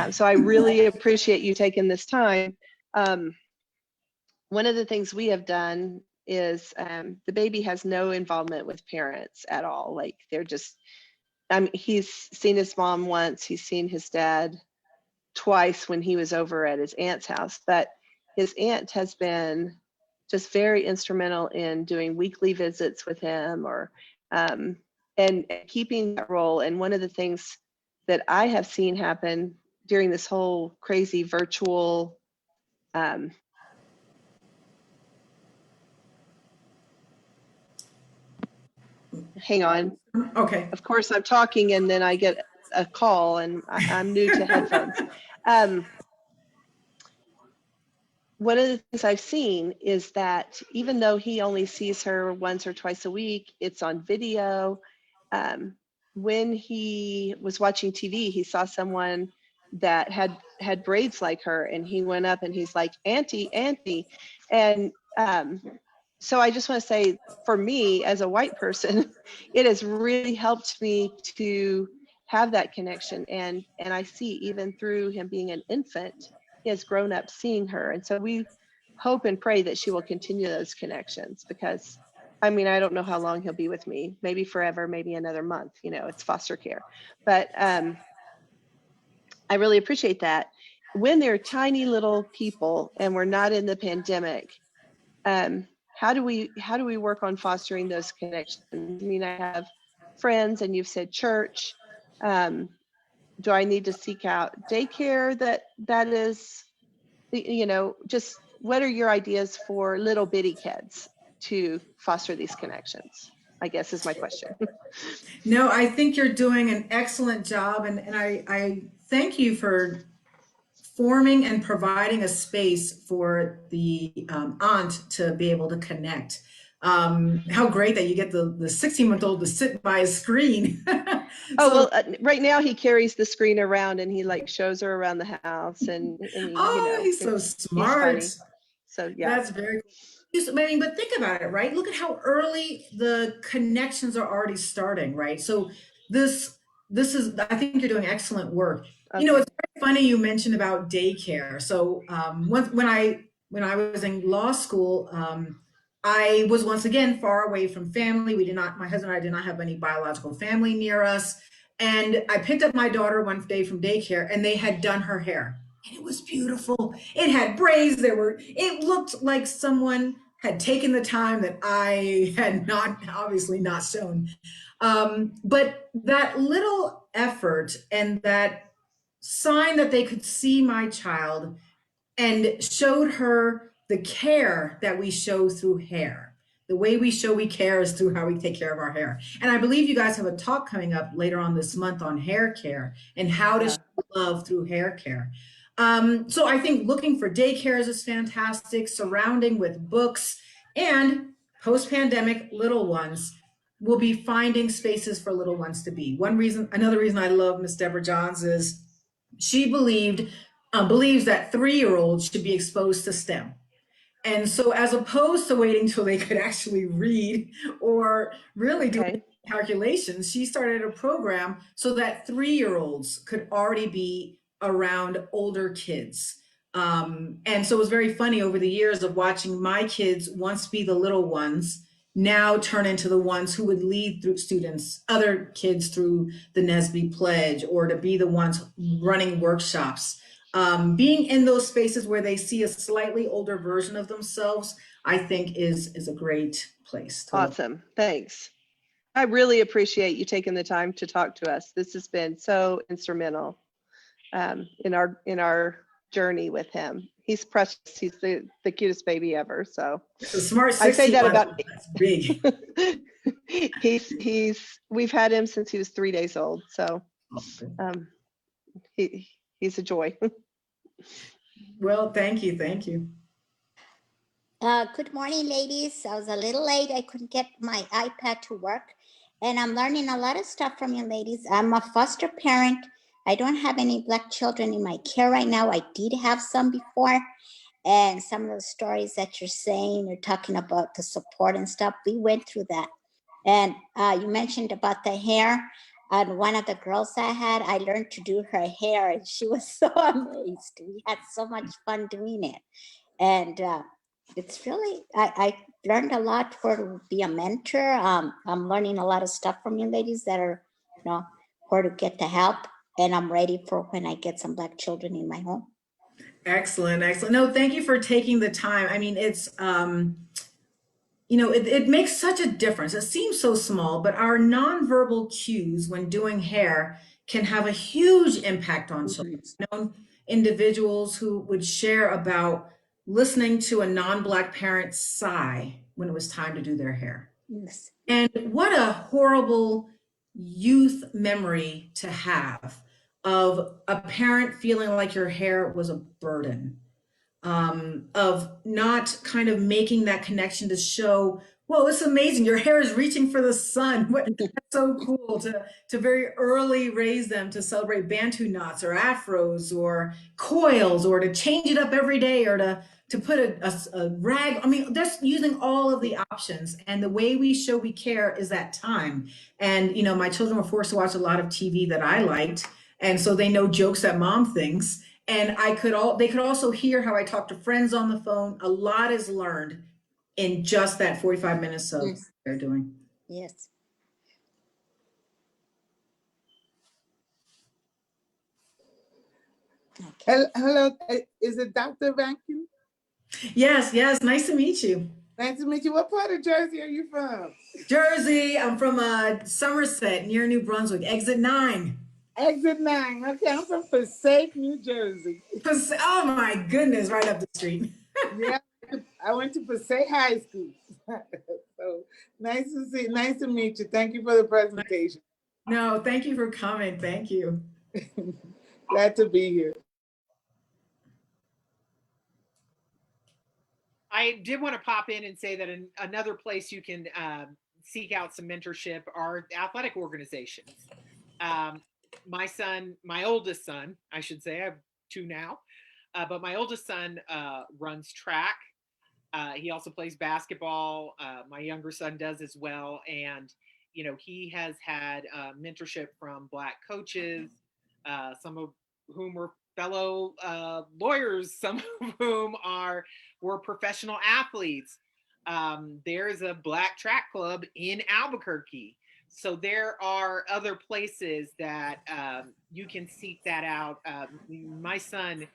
So I really appreciate you taking this time. One of the things we have done is the baby has no involvement with parents at all. Like, they're just, he's seen his mom once, he's seen his dad twice when he was over at his aunt's house, but his aunt has been just very instrumental in doing weekly visits with him, or and keeping that role. And one of the things that I have seen happen during this whole crazy virtual hang on. Okay. Of course, I'm talking and then I get a call, and I'm new to headphones. One of the things I've seen is that even though he only sees her once or twice a week, it's on video. When he was watching TV, he saw someone that had braids like her, and he went up and he's like, "Auntie, Auntie," and so I just want to say, for me as a white person, it has really helped me to have that connection. And I see, even through him being an infant, he has grown up seeing her. And so we hope and pray that she will continue those connections, because I mean, I don't know how long he'll be with me, maybe forever, maybe another month, you know, it's foster care. But I really appreciate that. When they're tiny little people and we're not in the pandemic, how do we work on fostering those connections? I mean, I have friends, and you've said church. Do I need to seek out daycare that is, you know, just what are your ideas for little bitty kids to foster these connections, I guess, is my question. No, I think you're doing an excellent job, and I thank you for forming and providing a space for the aunt to be able to connect. How great that you get the 16-month-old to sit by a screen. Oh, So, well, right now he carries the screen around and he like shows her around the house, and he, you oh, know, he's so he's smart. funny. So yeah. That's very cool. I mean, but think about it, right? Look at how early the connections are already starting, right? So this this is, I think you're doing excellent work. You know, Okay. it's very funny you mentioned about daycare. So when I was in law school, I was once again far away from family. We did not, my husband and I did not have any biological family near us. And I picked up my daughter one day from daycare, and they had done her hair. And it was beautiful. It had braids. It looked like someone had taken the time that I had not, obviously not shown. But that little effort and that sign that they could see my child and showed her the care that we show through hair. The way we show we care is through how we take care of our hair. And I believe you guys have a talk coming up later on this month on hair care and how to Yeah. show love through hair care. So I think looking for daycares is fantastic, surrounding with books, and post-pandemic little ones will be finding spaces for little ones to be. Another reason I love Miss Deborah Johns is she believes that 3-year-olds should be exposed to STEM. And so, as opposed to waiting till they could actually read or really do Okay. calculations, she started a program so that 3-year-olds could already be around older kids. And so it was very funny over the years of watching my kids once be the little ones, now turn into the ones who would lead through other kids through the NSBE Pledge, or to be the ones running workshops. Being in those spaces where they see a slightly older version of themselves, I think is a great place to look. Awesome. Thanks. I really appreciate you taking the time to talk to us. This has been so instrumental in our journey with him. He's precious. He's the cutest baby ever. So It's a smart I say 60 that months. about That's big. we've had him since he was 3 days old. So he's a joy. Well, thank you. Thank you. Good morning, ladies. I was a little late. I couldn't get my iPad to work, and I'm learning a lot of stuff from you ladies. I'm a foster parent. I don't have any Black children in my care right now. I did have some before, and some of the stories that you're saying, you're talking about the support and stuff, we went through that. And you mentioned about the hair. And one of the girls I had, I learned to do her hair, and she was so amazed. We had so much fun doing it. And it's really, I learned a lot for to be a mentor. I'm learning a lot of stuff from you ladies that are, you know, where to get the help. And I'm ready for when I get some Black children in my home. Excellent. Excellent. No, thank you for taking the time. I mean, it's, you know, it makes such a difference. It seems so small, but our nonverbal cues when doing hair can have a huge impact on children. I've known individuals who would share about listening to a non-Black parent sigh when it was time to do their hair. Yes. And what a horrible youth memory to have of a parent feeling like your hair was a burden, of not kind of making that connection to show Well, it's amazing. Your hair is reaching for the sun. That's so cool to very early raise them to celebrate Bantu knots or afros or coils or to change it up every day or to put a rag. I mean, just using all of the options. And the way we show we care is that time. And, you know, my children were forced to watch a lot of TV that I liked. And so they know jokes that mom thinks. And they could also hear how I talk to friends on the phone. A lot is learned in just that 45 minutes of Yes. they're doing. Yes. Okay. Hello, is it Dr. Rankin? Yes, yes. Nice to meet you. Nice to meet you. What part of Jersey are you from? Jersey. I'm from Somerset near New Brunswick. Exit 9. Exit 9. Okay, I'm from Passaic, New Jersey. Oh my goodness, right up the street. Yeah, I went to Passaic High School. So nice to meet you. Thank you for the presentation. No, thank you for coming. Thank you. Glad to be here. I did want to pop in and say that another place you can seek out some mentorship are athletic organizations. My oldest son, I should say, I have 2 now, but my oldest son runs track. He also plays basketball. My younger son does as well. And, you know, he has had mentorship from Black coaches, some of whom were fellow lawyers, some of whom were professional athletes. There's a Black track club in Albuquerque. So there are other places that you can seek that out. My son,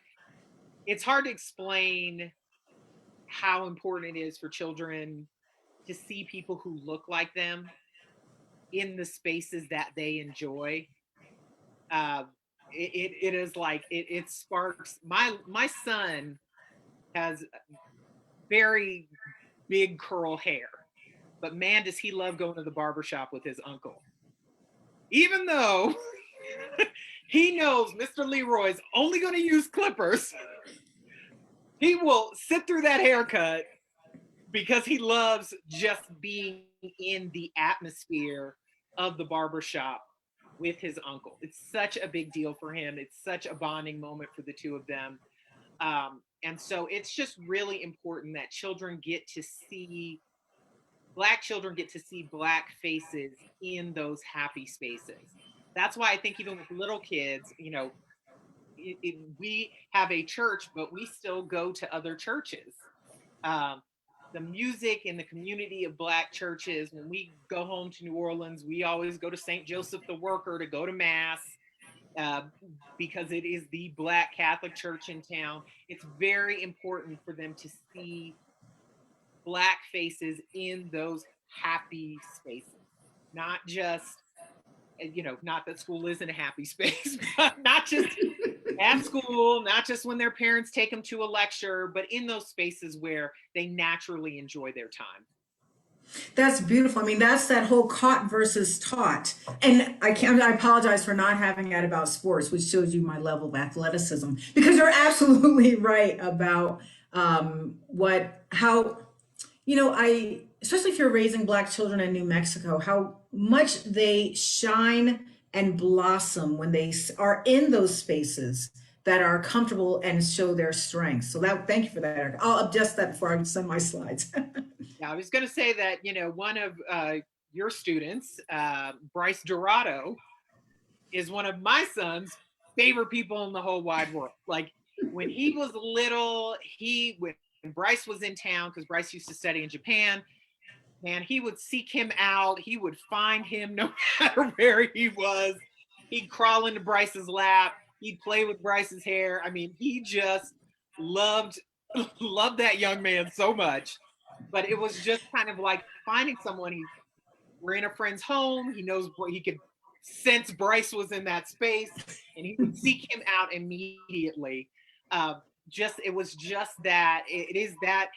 it's hard to explain how important it is for children to see people who look like them in the spaces that they enjoy. It is like it sparks. My son has very big curl hair, but man, does he love going to the barbershop with his uncle. Even though he knows Mr. Leroy's only going to use clippers, he will sit through that haircut because he loves just being in the atmosphere of the barbershop with his uncle. It's such a big deal for him. It's such a bonding moment for the two of them. And so it's just really important that Black children get to see Black faces in those happy spaces. That's why I think even with little kids, you know, we have a church, but we still go to other churches. The music in the community of Black churches, when we go home to New Orleans, we always go to St. Joseph the Worker to go to Mass because it is the Black Catholic church in town. It's very important for them to see Black faces in those happy spaces, not just, you know, not that school isn't a happy space, but not just at school, not just when their parents take them to a lecture, but in those spaces where they naturally enjoy their time. That's beautiful. I mean, that's that whole caught versus taught. And I apologize for not having that about sports, which shows you my level of athleticism, because you're absolutely right about how, you know, especially if you're raising Black children in New Mexico, how much they shine and blossom when they are in those spaces that are comfortable and show their strengths. So thank you for that, Erica. I'll adjust that before I send my slides. Yeah, I was going to say that, you know, one of your students, Bryce Dorado, is one of my son's favorite people in the whole wide world. Like when he was little, when Bryce was in town, because Bryce used to study in Japan, man, he would seek him out. He would find him no matter where he was. He'd crawl into Bryce's lap. He'd play with Bryce's hair. I mean, he just loved that young man so much. But it was just kind of like finding someone. We're in a friend's home. He knows what he could sense Bryce was in that space, and he would seek him out immediately. It was just that. It is that.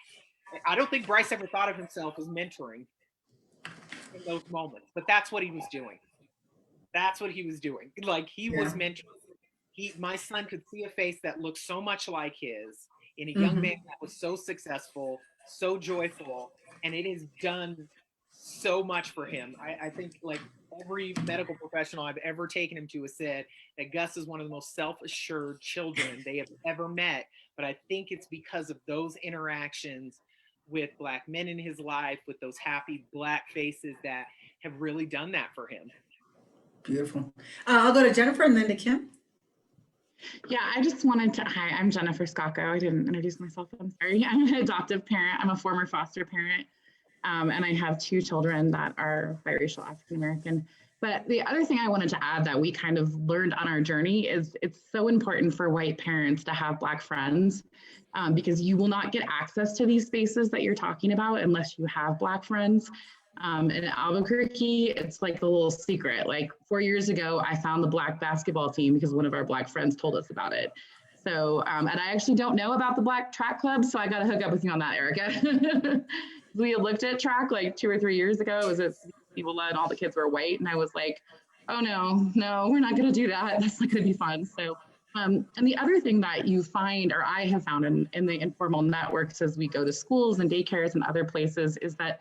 I don't think Bryce ever thought of himself as mentoring in those moments, but that's what he was doing. That's what he was doing. Like he was mentoring. My son could see a face that looked so much like his in a young man that was so successful, so joyful, and it has done so much for him. I think like every medical professional I've ever taken him to has said that Gus is one of the most self-assured children they have ever met. But I think it's because of those interactions with Black men in his life, with those happy Black faces that have really done that for him. Beautiful. I'll go to Jennifer and then to Kim. Yeah, I just wanted to, hi, I'm Jennifer Scacco. I didn't introduce myself, I'm sorry. I'm an adoptive parent. I'm a former foster parent. And I have 2 children that are biracial African-American. But the other thing I wanted to add that we kind of learned on our journey is it's so important for white parents to have Black friends, because you will not get access to these spaces that you're talking about unless you have Black friends. In Albuquerque, it's like a little secret. Like 4 years ago, I found the Black basketball team because one of our Black friends told us about it. So, and I actually don't know about the Black track club, so I got to hook up with you on that, Erica. We had looked at track like 2 or 3 years ago. It was at People and all the kids were white, and I was like, oh no, we're not going to do that. That's not going to be fun. So, and the other thing that you find, or I have found in the informal networks as we go to schools and daycares and other places, is that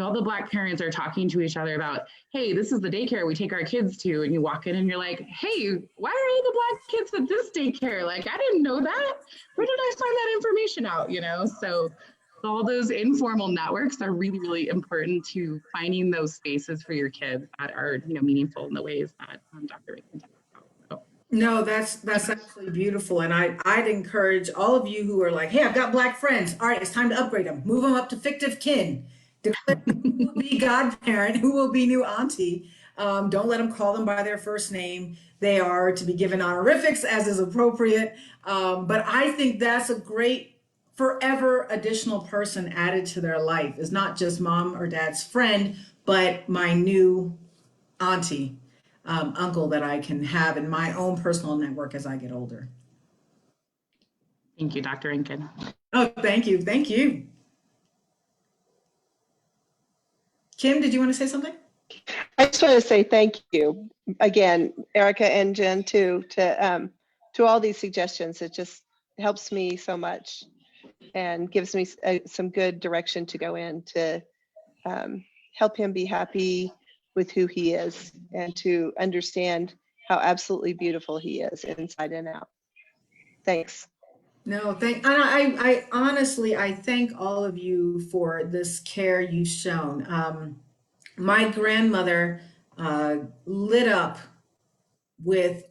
all the Black parents are talking to each other about, hey, this is the daycare we take our kids to. And you walk in and you're like, hey, why are all the Black kids at this daycare? Like, I didn't know that. Where did I find that information out? So all those informal networks are really, really important to finding those spaces for your kids that are, meaningful in the ways that Dr. Rankin talked about. So. No, that's absolutely beautiful. And I'd encourage all of you who are like, hey, I've got Black friends. All right, it's time to upgrade them. Move them up to fictive kin. Declare who will be godparent, who will be new auntie. Don't let them call them by their first name. They are to be given honorifics as is appropriate. But I think that's a great forever additional person added to their life, is not just mom or dad's friend, but my new auntie, uncle that I can have in my own personal network as I get older. Thank you, Dr. Rankin. Oh, thank you. Thank you. Kim, did you want to say something? I just want to say thank you again, Erica and Jen, too, to all these suggestions. It just helps me so much and gives me some good direction to go in to help him be happy with who he is and to understand how absolutely beautiful he is inside and out. Thanks. No, I honestly, I thank all of you for this care you've shown. My grandmother lit up with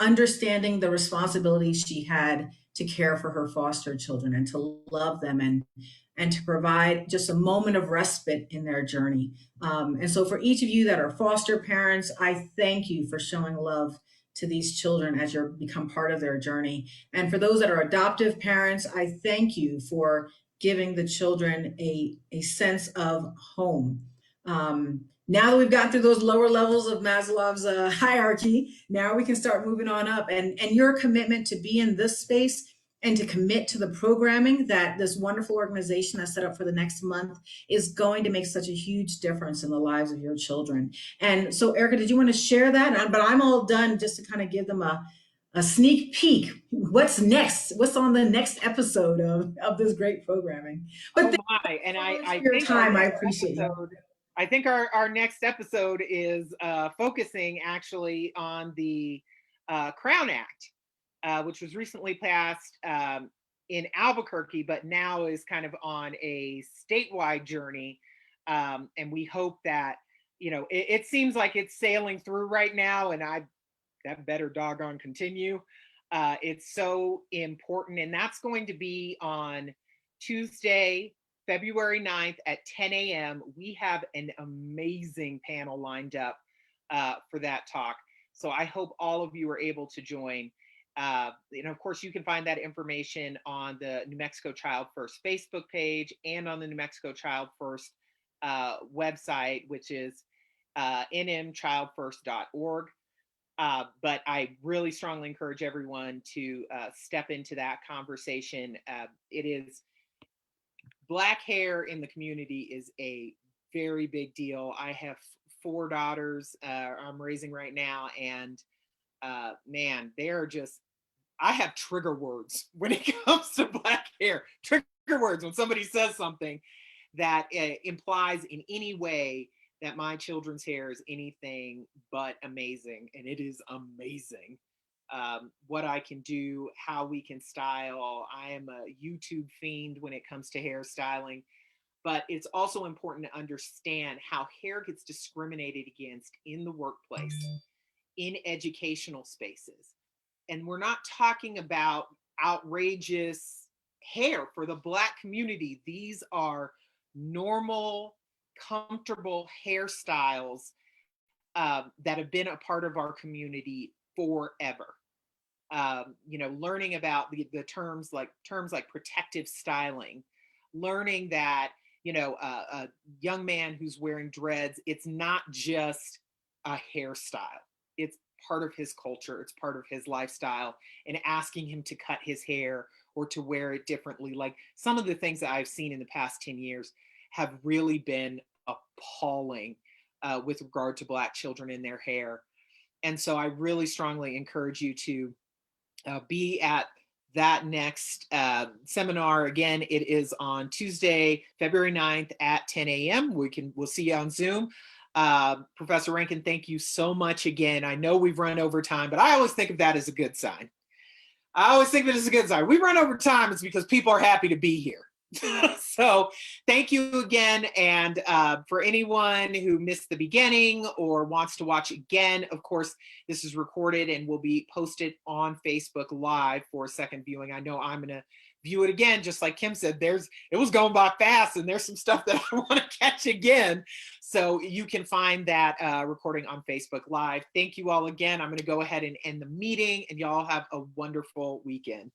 understanding the responsibility she had to care for her foster children and to love them and to provide just a moment of respite in their journey. And so for each of you that are foster parents, I thank you for showing love to these children as you become part of their journey. And for those that are adoptive parents, I thank you for giving the children a sense of home. Now that we've gotten through those lower levels of Maslow's hierarchy, now we can start moving on up. And your commitment to be in this space and to commit to the programming that this wonderful organization has set up for the next month is going to make such a huge difference in the lives of your children. And so, Erica, did you want to share that? But I'm all done just to kind of give them a sneak peek. What's next? What's on the next episode of this great programming? But oh my! And I your think time, I appreciate you. I think our next episode is focusing actually on the Crown Act, which was recently passed in Albuquerque, but now is kind of on a statewide journey. And we hope that, it seems like it's sailing through right now, and that better doggone continue. It's so important, and that's going to be on Tuesday, February 9th at 10 a.m. We have an amazing panel lined up for that talk. So I hope all of you are able to join. Of course, you can find that information on the New Mexico Child First Facebook page and on the New Mexico Child First website, which is nmchildfirst.org. But I really strongly encourage everyone to step into that conversation. It is Black hair in the community is a very big deal. I have 4 daughters I'm raising right now, and man, they're just, I have trigger words when it comes to Black hair. Trigger words when somebody says something that implies in any way that my children's hair is anything but amazing, and it is amazing. What I can do, how we can style. I am a YouTube fiend when it comes to hairstyling, but it's also important to understand how hair gets discriminated against in the workplace, in educational spaces. And we're not talking about outrageous hair for the Black community. These are normal, comfortable hairstyles that have been a part of our community forever. Learning about the terms like protective styling, learning that a young man who's wearing dreads, it's not just a hairstyle, it's part of his culture, it's part of his lifestyle, and asking him to cut his hair or to wear it differently. Like some of the things that I've seen in the past 10 years have really been appalling with regard to Black children in their hair. And so I really strongly encourage you to be at that next seminar. Again, it is on Tuesday, February 9th at 10 a.m. We'll see you on Zoom. Professor Rankin, thank you so much again. I know we've run over time, but I always think of that as a good sign. I always think of it as a good sign. We run over time, it's because people are happy to be here. So thank you again. And for anyone who missed the beginning or wants to watch again, of course, this is recorded and will be posted on Facebook Live for a second viewing. I know I'm going to view it again, just like Kim said, it was going by fast and there's some stuff that I want to catch again. So you can find that recording on Facebook Live. Thank you all again. I'm going to go ahead and end the meeting, and y'all have a wonderful weekend.